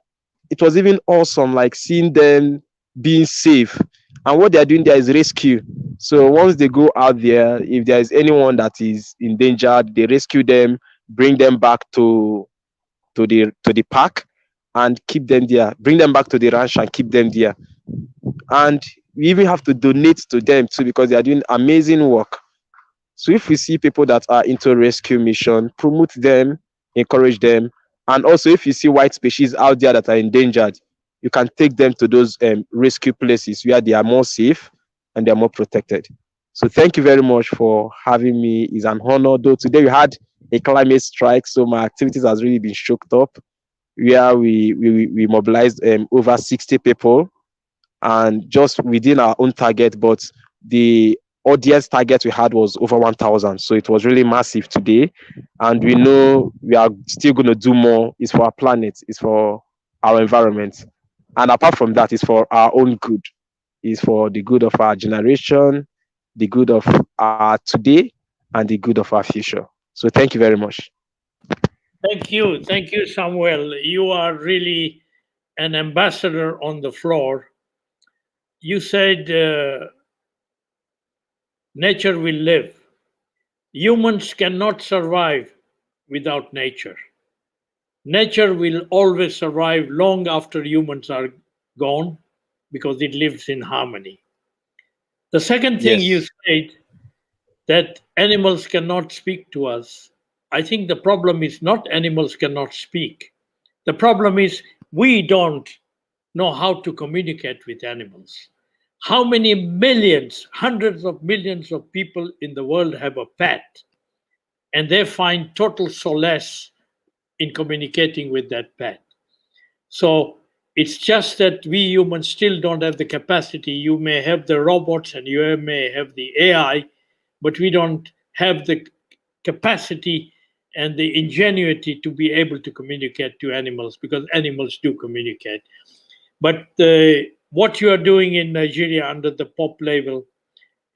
it was even awesome, like seeing them being safe. And what they are doing there is rescue. So once they go out there, if there is anyone that is endangered, they rescue them, bring them back to the park, and keep them there. Bring them back to the ranch and keep them there. And we even have to donate to them too, because they are doing amazing work. So if we see people that are into rescue mission, promote them, encourage them. And also, if you see white species out there that are endangered, you can take them to those rescue places where they are more safe and they are more protected. So thank you very much for having me. It's an honor. Though today we had a climate strike, so my activities has really been choked up, where we mobilized over 60 people, and just within our own target, but the audience target we had was over 1,000. So it was really massive today. And we know we are still going to do more. It's for our planet, it's for our environment. And apart from that, it's for our own good. It's for the good of our generation, the good of our today, and the good of our future. So thank you very much. Thank you, Samuel. You are really an ambassador on the floor. You said nature will live. Humans cannot survive without nature. Nature will always survive long after humans are gone, because it lives in harmony. The second thing you said, that animals cannot speak to us. I think the problem is not animals cannot speak. The problem is we don't know how to communicate with animals. How many millions, hundreds of millions of people in the world have a pet, and they find total solace in communicating with that pet? So it's just that we humans still don't have the capacity. You may have the robots and you may have the AI, but we don't have the capacity and the ingenuity to be able to communicate to animals, because animals do communicate. But what you are doing in Nigeria under the POP label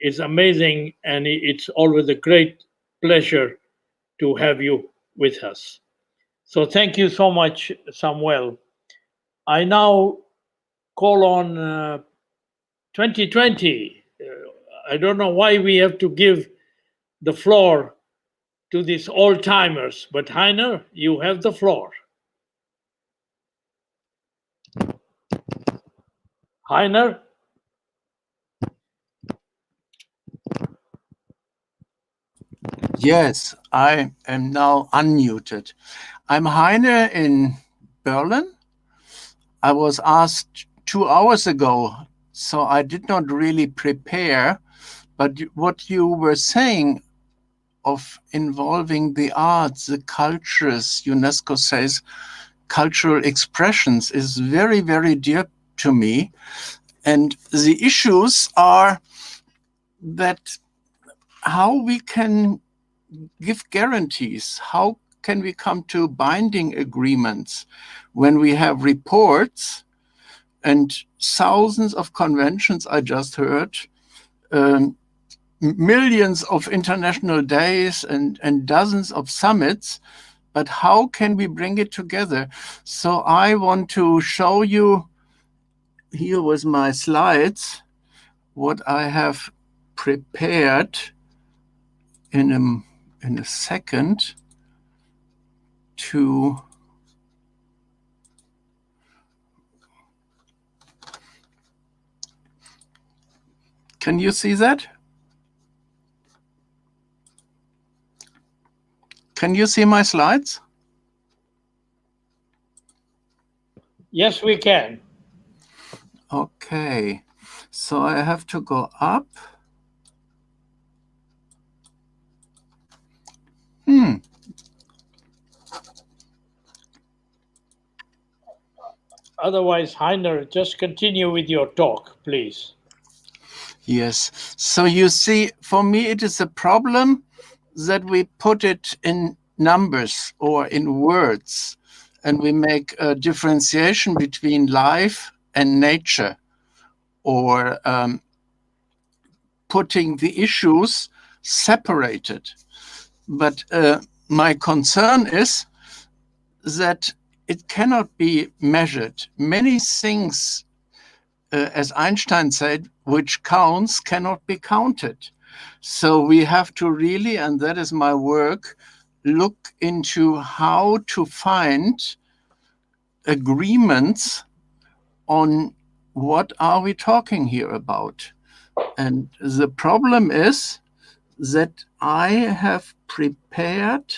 is amazing, and it's always a great pleasure to have you with us. So thank you so much, Samuel. I now call on 2020. I don't know why we have to give the floor to these old-timers, but Heiner, you have the floor. Heiner? Yes, I am now unmuted. I'm Heiner in Berlin. I was asked 2 hours ago, so I did not really prepare. But what you were saying of involving the arts, the cultures, UNESCO says cultural expressions, is very, very dear to me. And the issues are that how we can give guarantees, how can we come to binding agreements when we have reports and thousands of conventions I just heard, millions of international days and dozens of summits, but how can we bring it together? So I want to show you here with my slides what I have prepared in a second to can you see that? Can you see my slides? Yes, we can. Okay, so I have to go up. Otherwise, Heiner, just continue with your talk, please. Yes, so you see, for me, it is a problem that we put it in numbers or in words, and we make a differentiation between life and nature, or putting the issues separated. But my concern is that it cannot be measured. Many things, as Einstein said, which counts cannot be counted. So we have to really, and that is my work, look into how to find agreements on what are we talking here about. And the problem is that I have prepared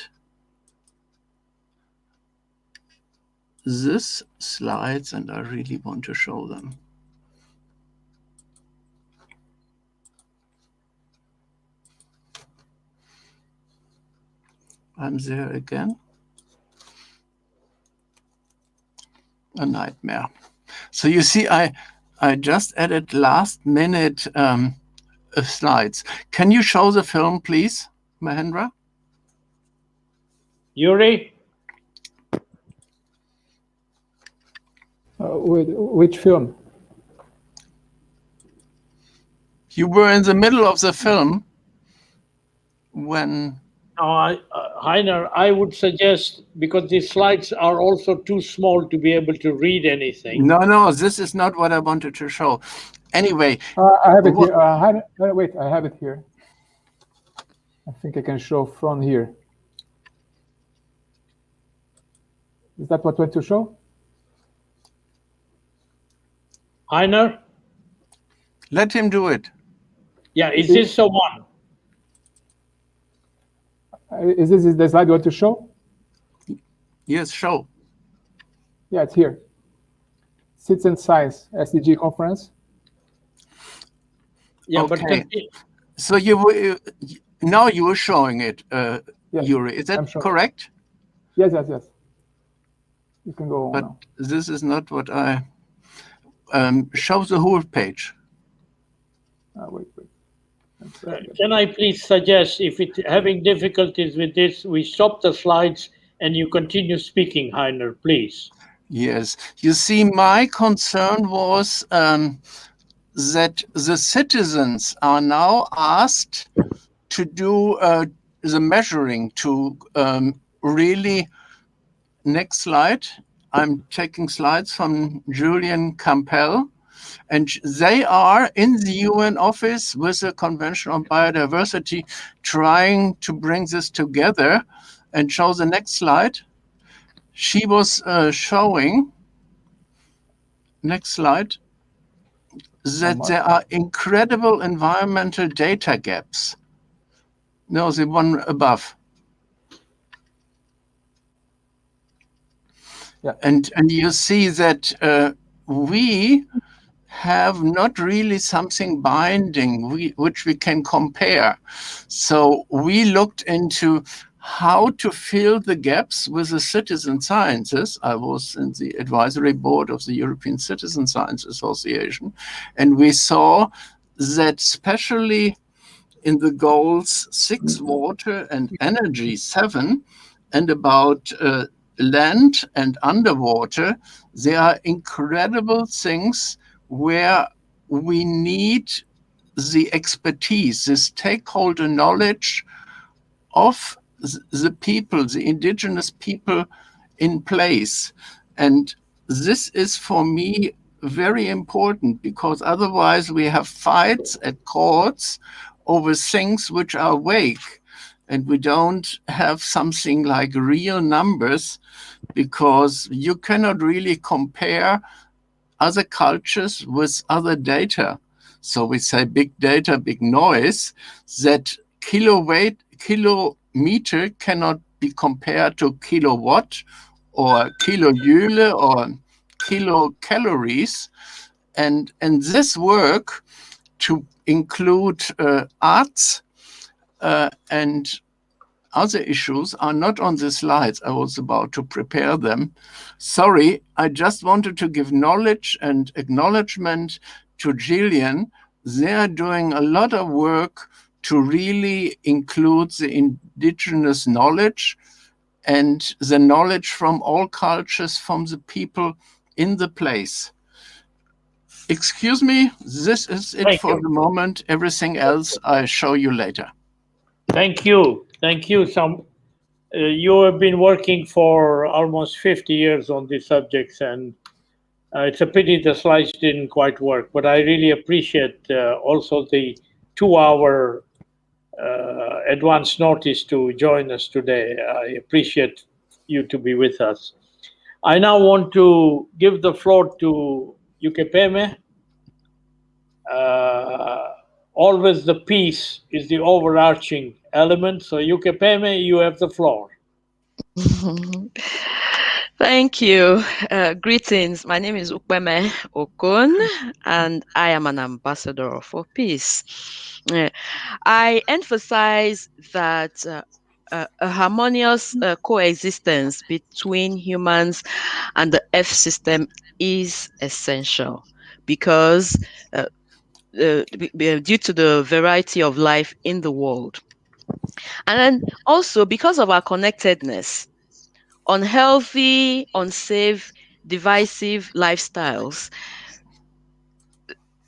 these slides and I really want to show them. I'm there again. A nightmare. So you see, I just added last minute slides. Can you show the film, please, Mahendra? Yuri? Which film? You were in the middle of the film when... No, Heiner, I would suggest, because these slides are also too small to be able to read anything. No, this is not what I wanted to show. Anyway. I have it here. Wait, I have it here. I think I can show from here. Is that what I want to show? Heiner? Let him do it. Yeah, is this the one? Is this the slide you want to show? Yes, show. Yeah, it's here. Citizen Science SDG conference. Yeah, okay. But so now you were showing it, yes, Yuri. Is that correct? Yes. You can go on but now. This is not what I show the whole page. Wait. Can I please suggest, if it's having difficulties with this, we stop the slides and you continue speaking, Heiner, please. Yes. You see, my concern was that the citizens are now asked to do the measuring, to really... Next slide. I'm taking slides from Julian Campbell. And they are in the UN office with the Convention on Biodiversity trying to bring this together. And show the next slide. She was showing, next slide, that there are incredible environmental data gaps. No, the one above. Yeah. And you see that we have not really something binding which we can compare. So we looked into how to fill the gaps with the citizen sciences. I was in the advisory board of the European Citizen Science Association, and we saw that especially in the goals 6, water, and energy 7, and about land and underwater, there are incredible things where we need the expertise, the stakeholder knowledge of the people, the indigenous people in place. And this is for me very important, because otherwise we have fights at courts over things which are vague, and we don't have something like real numbers, because you cannot really compare other cultures with other data. So we say big data, big noise, that kilometer cannot be compared to kilowatt or kilojoule or kilocalories. And this work to include arts and other issues are not on the slides. I was about to prepare them. Sorry, I just wanted to give knowledge and acknowledgement to Gillian. They are doing a lot of work to really include the indigenous knowledge and the knowledge from all cultures, from the people in the place. Excuse me, this is it for the moment. Everything else I'll show you later. Thank you. Thank you. You have been working for almost 50 years on these subjects, and it's a pity the slides didn't quite work, but I really appreciate also the 2-hour advance notice to join us today. I appreciate you to be with us. I now want to give the floor to Yukepeme. Always the peace is the overarching element. So Yukepeme, you have the floor. Thank you. Greetings. My name is Ukpeme Okun, and I am an ambassador for peace. I emphasize that a harmonious coexistence between humans and the Earth system is essential, because due to the variety of life in the world. And then also because of our connectedness, unhealthy, unsafe, divisive lifestyles,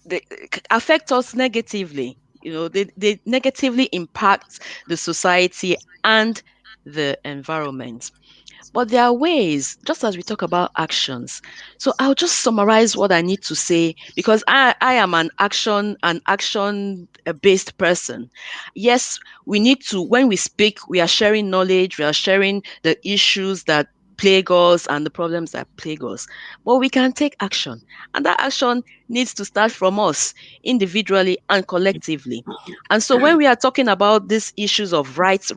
they affect us negatively. They negatively impact the society and the environment. But there are ways, just as we talk about actions. So I'll just summarize what I need to say, because I am an action-based person. Yes, we need to, when we speak, we are sharing knowledge, we are sharing the issues that plague us and the problems that plague us. But we can take action. And that action needs to start from us, individually and collectively. And so when we are talking about these issues of rights,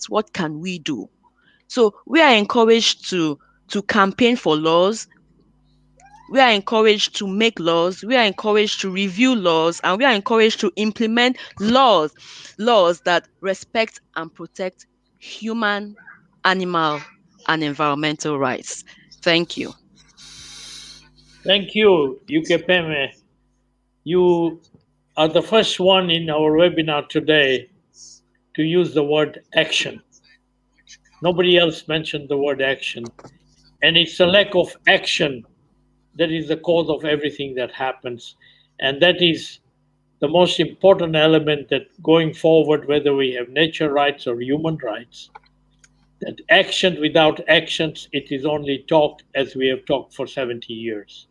what can we do? So we are encouraged to campaign for laws. We are encouraged to make laws. We are encouraged to review laws, and we are encouraged to implement laws that respect and protect human, animal, and environmental rights. Thank you. Thank you, Yukepeme. You are the first one in our webinar today to use the word action. Nobody else mentioned the word action. And it's a lack of action that is the cause of everything that happens. And that is the most important element, that going forward, whether we have nature rights or human rights, that action without actions, it is only talk, as we have talked for 70 years.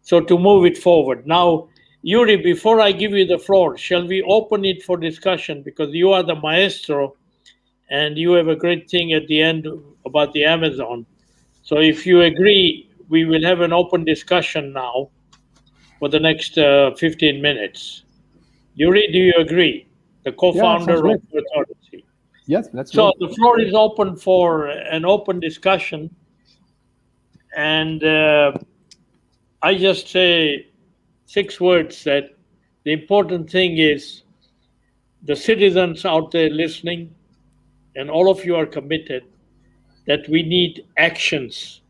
So to move it forward. Now, Yuri, before I give you the floor, shall we open it for discussion? Because you are the maestro, and you have a great thing at the end about the Amazon. So if you agree, we will have an open discussion now. for the next 15 minutes. Yuri, do you agree? The co-founder great. of Earth Odyssey. Yes, let's So go. the floor is open for an open discussion. And I just say 6 words that the important thing is the citizens out there listening, and all of you are committed, that we need actions,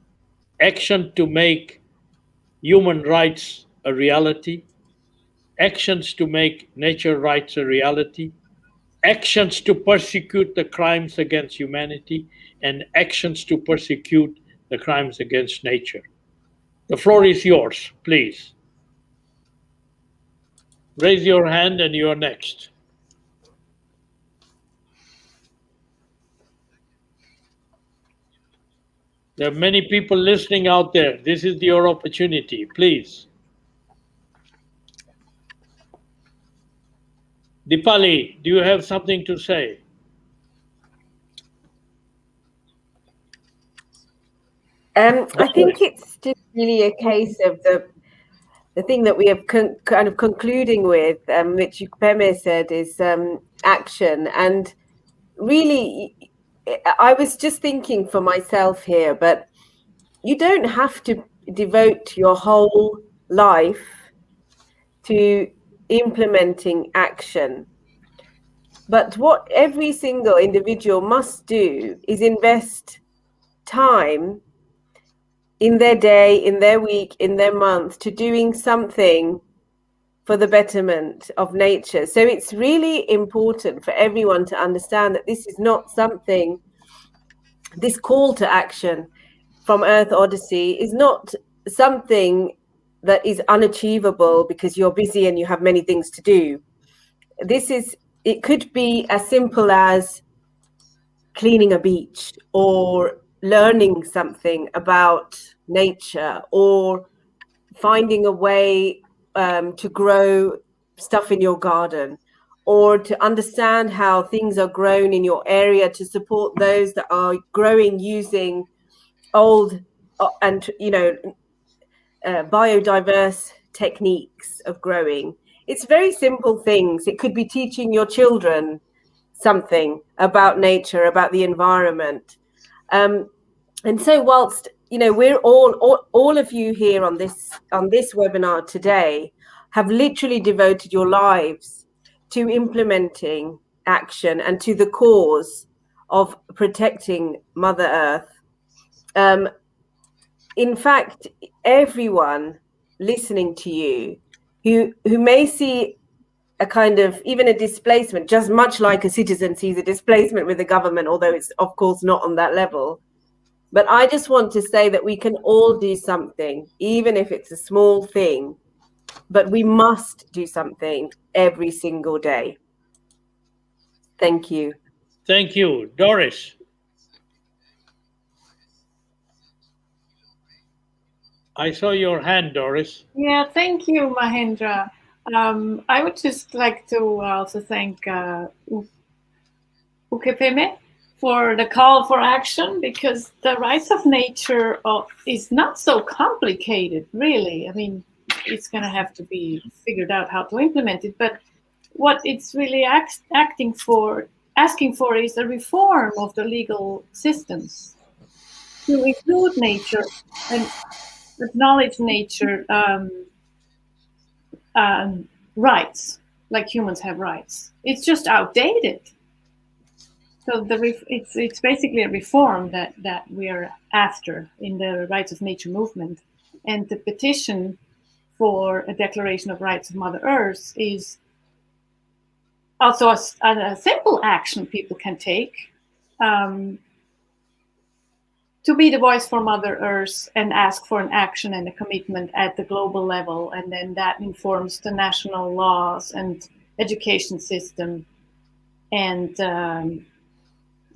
action to make human rights a reality, actions to make nature rights a reality, actions to persecute the crimes against humanity, and actions to persecute the crimes against nature. The floor is yours, please. Raise your hand and you are next. There are many people listening out there. This is your opportunity, please. Dipali, do you have something to say? I think it's just really a case of the thing that we have kind of concluding with, which Peme said, is action. And really, I was just thinking for myself here, but you don't have to devote your whole life to implementing action. But what every single individual must do is invest time in their day, in their week, in their month, to doing something for the betterment of nature. So it's really important for everyone to understand that this is not something, this call to action from Earth Odyssey is not something that is unachievable because you're busy and you have many things to do. It could be as simple as cleaning a beach or learning something about nature or finding a way to grow stuff in your garden or to understand how things are grown in your area to support those that are growing using old and biodiverse techniques of growing. It's very simple things. It could be teaching your children something about nature, about the environment. And so whilst, we're all of you here on this webinar today have literally devoted your lives to implementing action and to the cause of protecting Mother Earth. In fact, everyone listening to you who may see a kind of even a displacement, just much like a citizen sees a displacement with the government, although it's of course not on that level. But I just want to say that we can all do something, even if it's a small thing, but we must do something every single day. Thank you. Thank you. Doris. I saw your hand, Doris. Yeah, thank you, Mahendra. I would just like to also thank Ukepeme for the call for action, because the rights of nature is not so complicated, really. I mean, it's going to have to be figured out how to implement it. But what it's really asking for is a reform of the legal systems to include nature and acknowledge nature rights, like humans have rights. It's just outdated. So it's basically a reform that we are after in the Rights of Nature movement. And the petition for a Declaration of Rights of Mother Earth is also a simple action people can take to be the voice for Mother Earth and ask for an action and a commitment at the global level. And then that informs the national laws and education system, and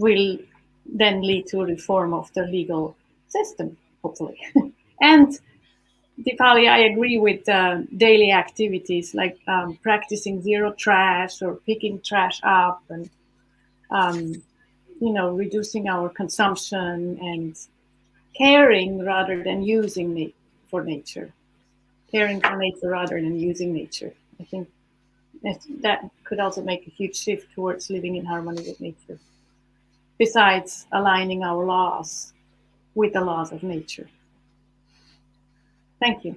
will then lead to a reform of the legal system, hopefully. And Dipali, I agree with daily activities like practicing zero trash or picking trash up, and reducing our consumption and caring rather than using for nature. caring for nature rather than using nature. I think that could also make a huge shift towards living in harmony with nature, besides aligning our laws with the laws of nature. Thank you.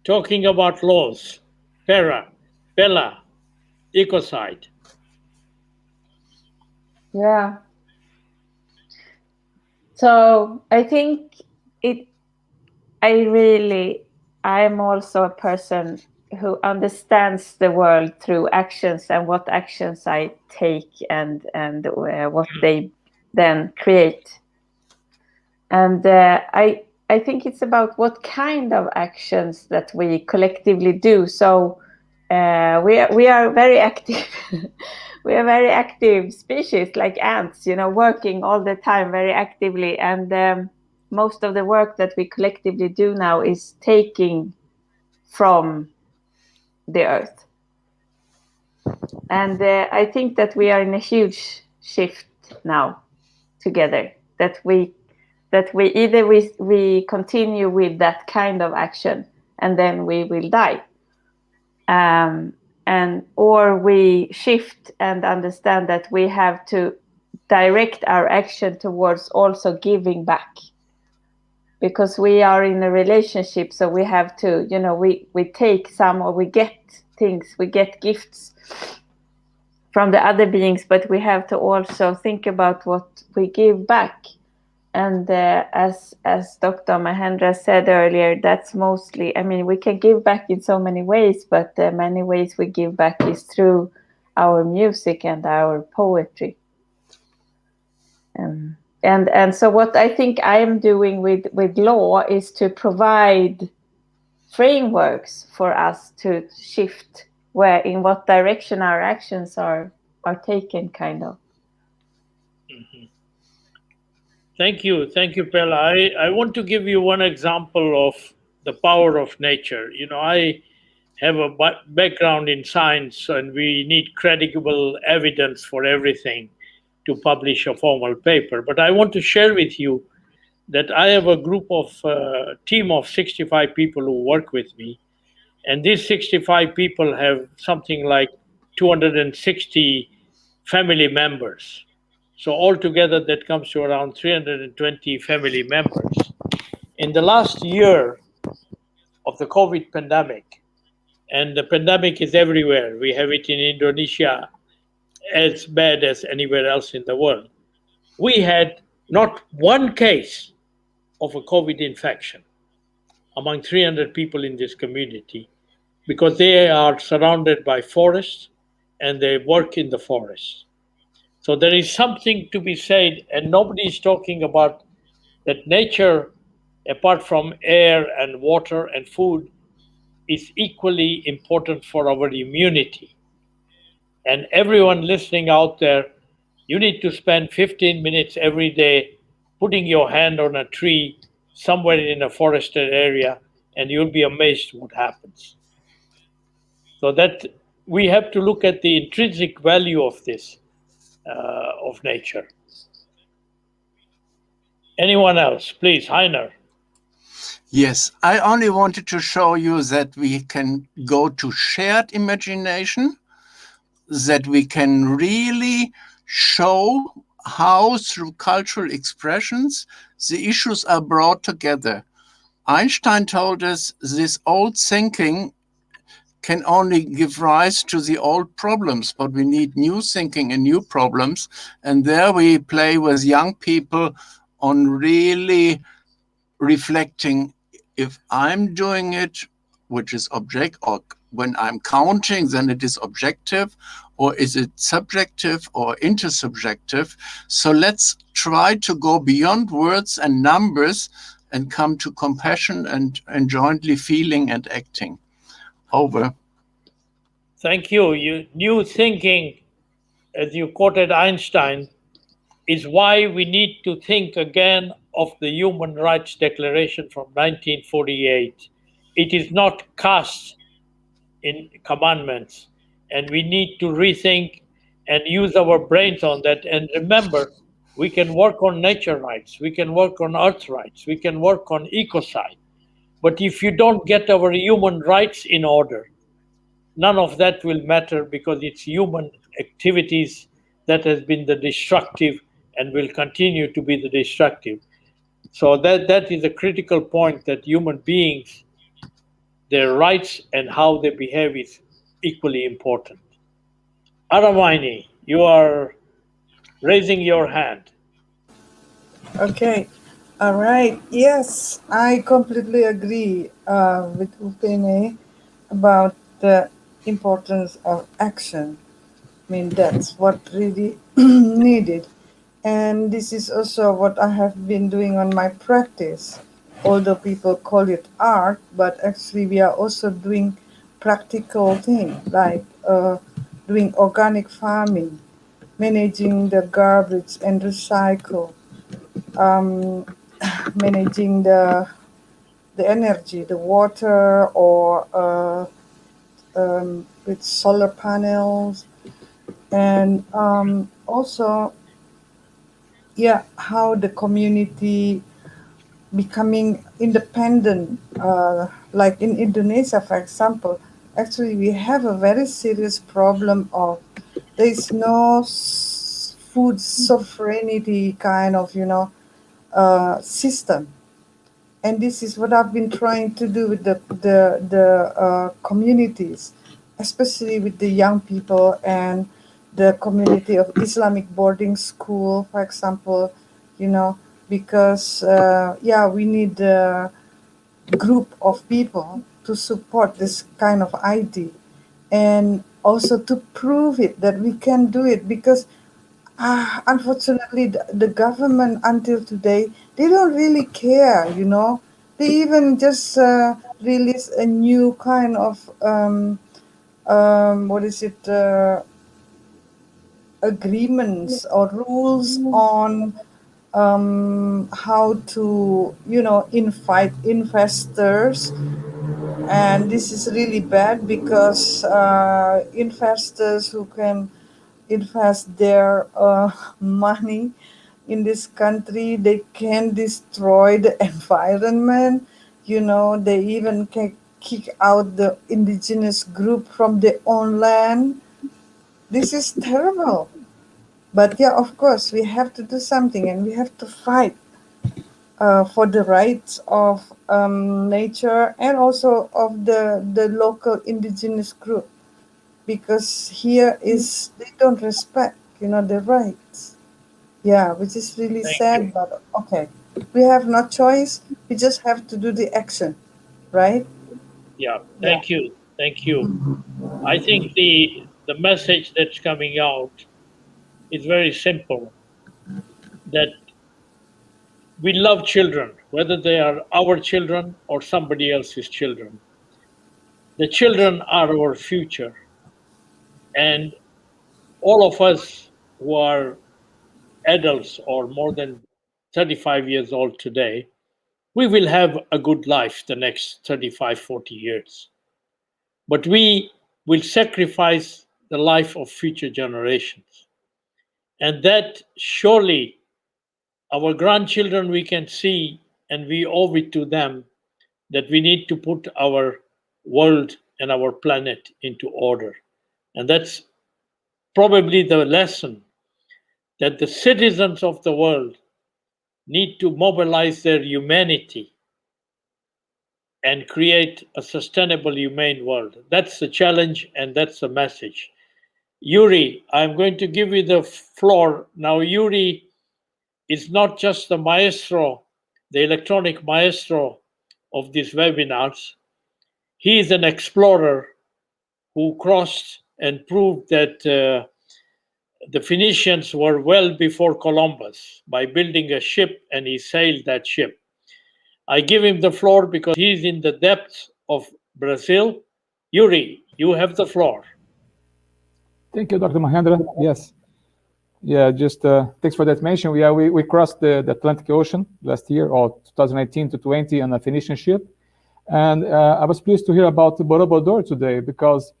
Talking about laws, Bella, Ecocide. Yeah. So I think I'm also a person who understands the world through actions and what actions I take and what they then create. And I think it's about what kind of actions that we collectively do. So we are very active. We are very active species, like ants, working all the time very actively. And most of the work that we collectively do now is taking from the earth. And I think that we are in a huge shift now together, that we either we continue with that kind of action and then we will die, or we shift and understand that we have to direct our action towards also giving back, because we are in a relationship. So we have to, we take some, or we get things, we get gifts from the other beings, but we have to also think about what we give back. And as Dr. Mahendra said earlier, that's mostly, we can give back in so many ways, but many ways we give back is through our music and our poetry. And so what I think I am doing with law is to provide frameworks for us to shift in what direction our actions are taken, kind of. Mm-hmm. Thank you, Pella. I want to give you one example of the power of nature. I have a background in science, and we need credible evidence for everything to publish a formal paper. But I want to share with you that I have a team of 65 people who work with me. And these 65 people have something like 260 family members. So altogether, that comes to around 320 family members. In the last year of the COVID pandemic, and the pandemic is everywhere, we have it in Indonesia as bad as anywhere else in the world, we had not one case of a COVID infection among 300 people in this community, because they are surrounded by forests and they work in the forest. So there is something to be said, and nobody is talking about that nature, apart from air and water and food, is equally important for our immunity. And everyone listening out there, you need to spend 15 minutes every day putting your hand on a tree somewhere in a forested area, and you'll be amazed what happens. So that we have to look at the intrinsic value of this, of nature. Anyone else, please, Heiner. Yes, I only wanted to show you that we can go to shared imagination, that we can really show how through cultural expressions the issues are brought together. Einstein told us this old thinking can only give rise to the old problems, but we need new thinking and new problems. And there we play with young people on really reflecting, if I'm doing it, which is object, or when I'm counting, then it is objective, or is it subjective or intersubjective? So let's try to go beyond words and numbers and come to compassion and jointly feeling and acting. Over. Thank you. New thinking, as you quoted Einstein, is why we need to think again of the Human Rights Declaration from 1948. It is not cast in commandments, and we need to rethink and use our brains on that. And remember, we can work on nature rights, we can work on earth rights, we can work on ecocide. But if you don't get our human rights in order, none of that will matter, because it's human activities that has been the destructive and will continue to be the destructive. So that is a critical point, that human beings, their rights and how they behave is equally important. Arahmaiani, you are raising your hand. Okay. All right. Yes, I completely agree with Upene about the importance of action. I mean, that's what really needed. And this is also what I have been doing on my practice. Although people call it art, but actually we are also doing practical things like doing organic farming, managing the garbage and recycle, um, managing the energy, the water, or with solar panels, and also, yeah, how the community becoming independent. Like in Indonesia, for example, actually we have a very serious problem of there is no food sovereignty kind of system. And this is what I've been trying to do with the communities, especially with the young people and the community of Islamic boarding school, for example, because yeah, we need a group of people to support this kind of idea, and also to prove it that we can do it, because unfortunately, the government until today, they don't really care, They even just release a new kind of, what is it, agreements or rules on how to, invite investors. And this is really bad, because investors who can invest their money in this country, they can destroy the environment. They even can kick out the indigenous group from their own land. This is terrible. But yeah, of course, we have to do something, and we have to fight for the rights of nature, and also of the local indigenous group, because here is they don't respect their rights. Yeah, which is really Thank sad, you. but okay, we have no choice. We just have to do the action, right? Yeah, Yeah. thank you. Thank you. I think the message that's coming out is very simple, that we love children, whether they are our children or somebody else's children. The children are our future. And all of us who are adults or more than 35 years old today, we will have a good life the next 35, 40 years. But we will sacrifice the life of future generations. And that surely our grandchildren we can see, and we owe it to them that we need to put our world and our planet into order. And that's probably the lesson, that the citizens of the world need to mobilize their humanity and create a sustainable, humane world. That's the challenge, and that's the message. Yuri, I'm going to give you the floor. Now, Yuri is not just the maestro, the electronic maestro of these webinars. He is an explorer who crossed and proved that the Phoenicians were well before Columbus by building a ship, and he sailed that ship. I give him the floor because he's in the depths of Brazil. Yuri, you have the floor. Thank you, Dr. Mahendra. Yes. Yeah, just thanks for that mention. We crossed the Atlantic Ocean last year, or 2019 to 20, on a Phoenician ship. And I was pleased to hear about Borobudur today, because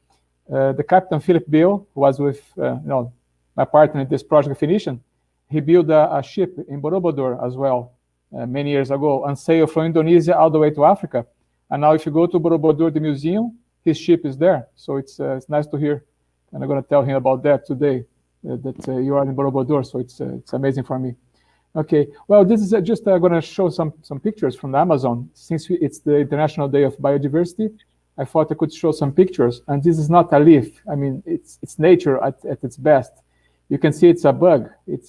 the Captain Philip Bill, who was with my partner in this project, Phoenician, he built a ship in Borobudur as well many years ago, and sailed from Indonesia all the way to Africa And now if you go to Borobudur, the museum, his ship is there. So it's nice to hear. And I'm going to tell him about that today, that you are in Borobudur. So it's amazing for me. Okay, well, this is just going to show some pictures from the Amazon. Since it's the International Day of Biodiversity, I thought I could show some pictures. And this is not a leaf. I mean, it's nature at its best. You can see it's a bug. It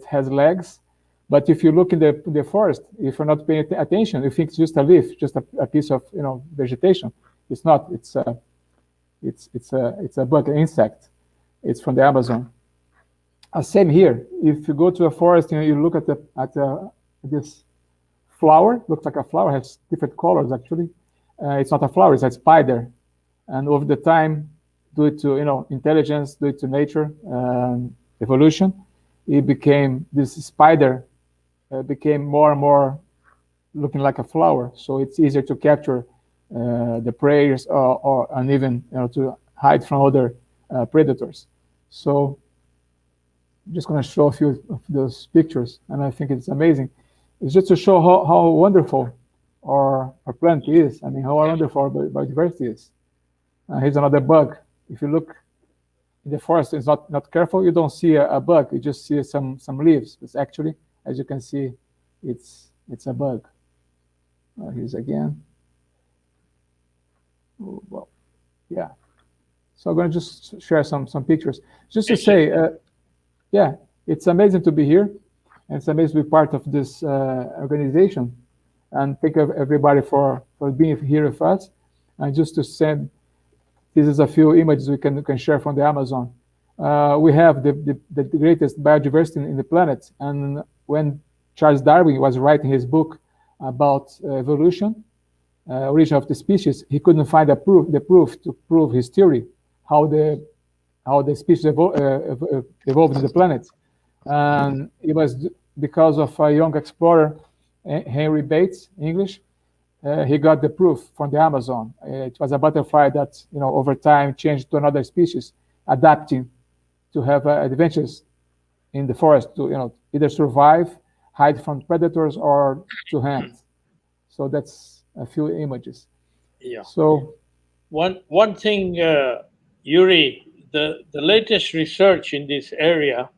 has legs. But if you look in the forest, if you're not paying attention, you think it's just a leaf, just a piece of vegetation. It's not. It's a bug, an insect. It's from the Amazon. Same here. If you go to a forest and you look at this flower, looks like a flower, has different colors actually. It's not a flower, it's a spider. And over the time, due to intelligence, due to nature, evolution, this spider became more and more looking like a flower. So it's easier to capture the prey and even to hide from other predators. So I'm just going to show a few of those pictures, and I think it's amazing. It's just to show how wonderful our planet is. I mean, how wonderful our biodiversity is. Here's another bug. If you look in the forest, it's not careful, you don't see a bug. You just see some leaves. It's actually, as you can see, it's a bug. Here's again. Oh, well, yeah. So I'm going to just share some pictures, just to say, yeah, it's amazing to be here, and it's amazing to be part of this organization. And thank everybody for being here with us. And just to send, this is a few images we can share from the Amazon. We have the greatest biodiversity in the planet. And when Charles Darwin was writing his book about evolution, origin of the species, he couldn't find the proof to prove his theory, how the species evolved in the planet. And it was because of a young explorer, Henry Bates, English. He got the proof from the Amazon. It was a butterfly that, over time changed to another species, adapting to have adventures in the forest to, either survive, hide from predators, or to hunt. So that's a few images. Yeah. So one thing, Yuri, the latest research in this area,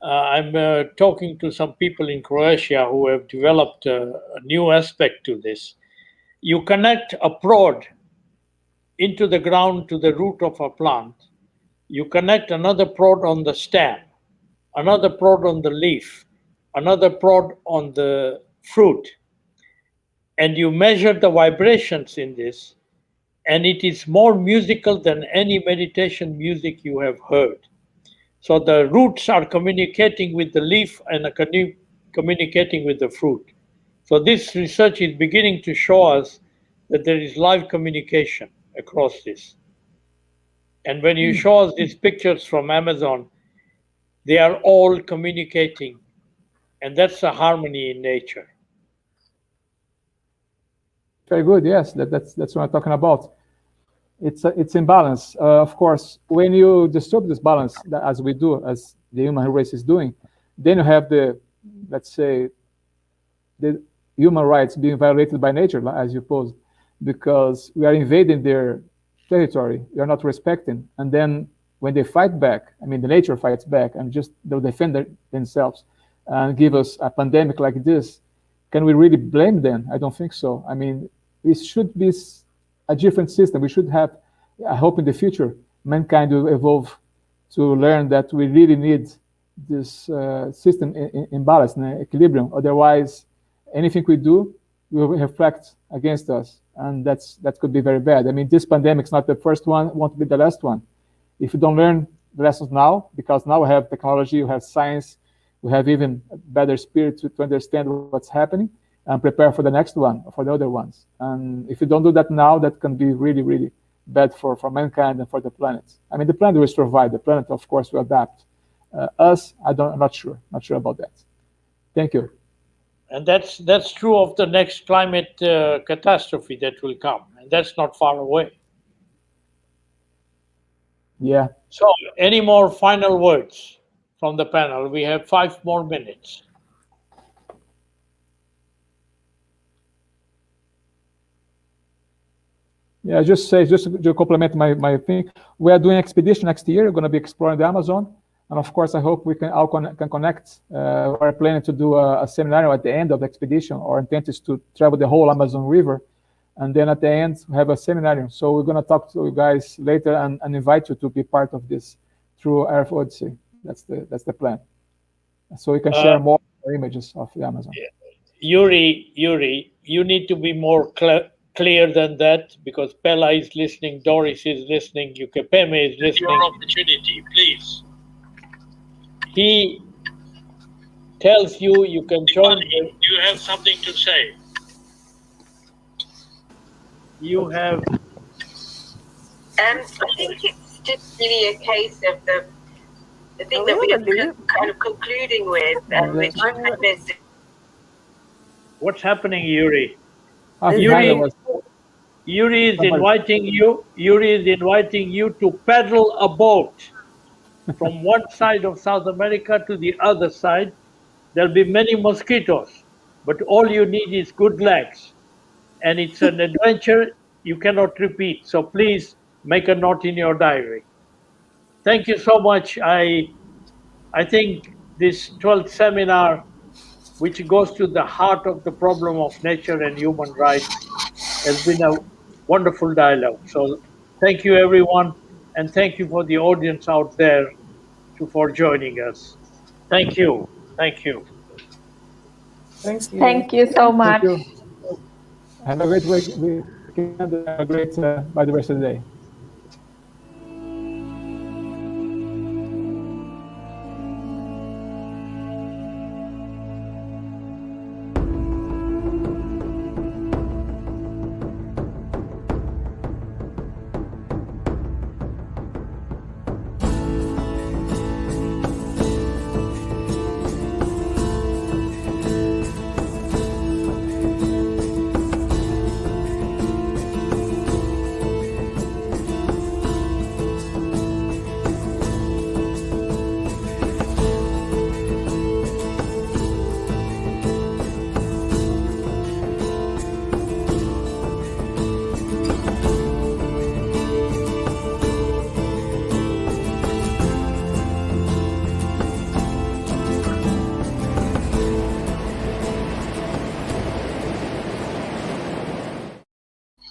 I'm talking to some people in Croatia who have developed a new aspect to this. You connect a prod into the ground to the root of a plant. You connect another prod on the stem, another prod on the leaf, another prod on the fruit. And you measure the vibrations in this, and it is more musical than any meditation music you have heard. So the roots are communicating with the leaf and are communicating with the fruit. So this research is beginning to show us that there is live communication across this. And when you show us these pictures from Amazon, they are all communicating, and that's a harmony in nature. very good. Yes, that's what I'm talking about. It's imbalance. Of course, when you disturb this balance, as we do, as the human race is doing, then you have let's say, the human rights being violated by nature, as you posed, because we are invading their territory. We are not respecting, and then when they fight back, I mean, the nature fights back, and just they'll defend themselves and give us a pandemic like this. Can we really blame them? I don't think so. I mean, it should be a different system. We should have, I hope in the future, mankind will evolve to learn that we really need this system in balance, in equilibrium. Otherwise, anything we do will reflect against us, and that could be very bad. I mean, this pandemic is not the first one, won't be the last one. If you don't learn the lessons now, because now we have technology, we have science, we have even a better spirit to understand what's happening and prepare for the next one, for the other ones. And if you don't do that now, that can be really, really bad for mankind and for the planet. I mean, the planet will survive. The planet, of course, will adapt. Us, I'm not sure about that. Thank you. And that's true of the next climate catastrophe that will come, and that's not far away. Yeah. So, any more final words from the panel? We have 5 more minutes. Yeah, just to complement my thing, we are doing expedition next year. We're going to be exploring the Amazon, and of course, I hope we can all can connect. We're planning to do a seminar at the end of the expedition. Our intent is to travel the whole Amazon River, and then at the end have a seminar. So we're going to talk to you guys later and invite you to be part of this through Earth Odyssey. That's the plan. So we can share more images of the Amazon. Yuri, you need to be more clear than that, because Pella is listening, Doris is listening, Yukepeme is listening. Your opportunity, please. He tells you you can join him. You have something to say. You have. I think it's just really a case of the thing that we are kind of concluding with, which I missed. What's happening, Yuri? Yuri is inviting you. Yuri is inviting you to paddle a boat from one side of South America to the other side. There'll be many mosquitoes, but all you need is good legs, and it's an adventure you cannot repeat. So please make a note in your diary. Thank you so much. I think this 12th seminar, which goes to the heart of the problem of nature and human rights, has been a wonderful dialogue. So thank you, everyone, and thank you for the audience out there for joining us. Thank you. Thank you. Thank you. Thank you so much. Thank you. Have a great weekend, a great biodiversity day.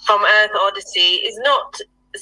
From Earth Odyssey is not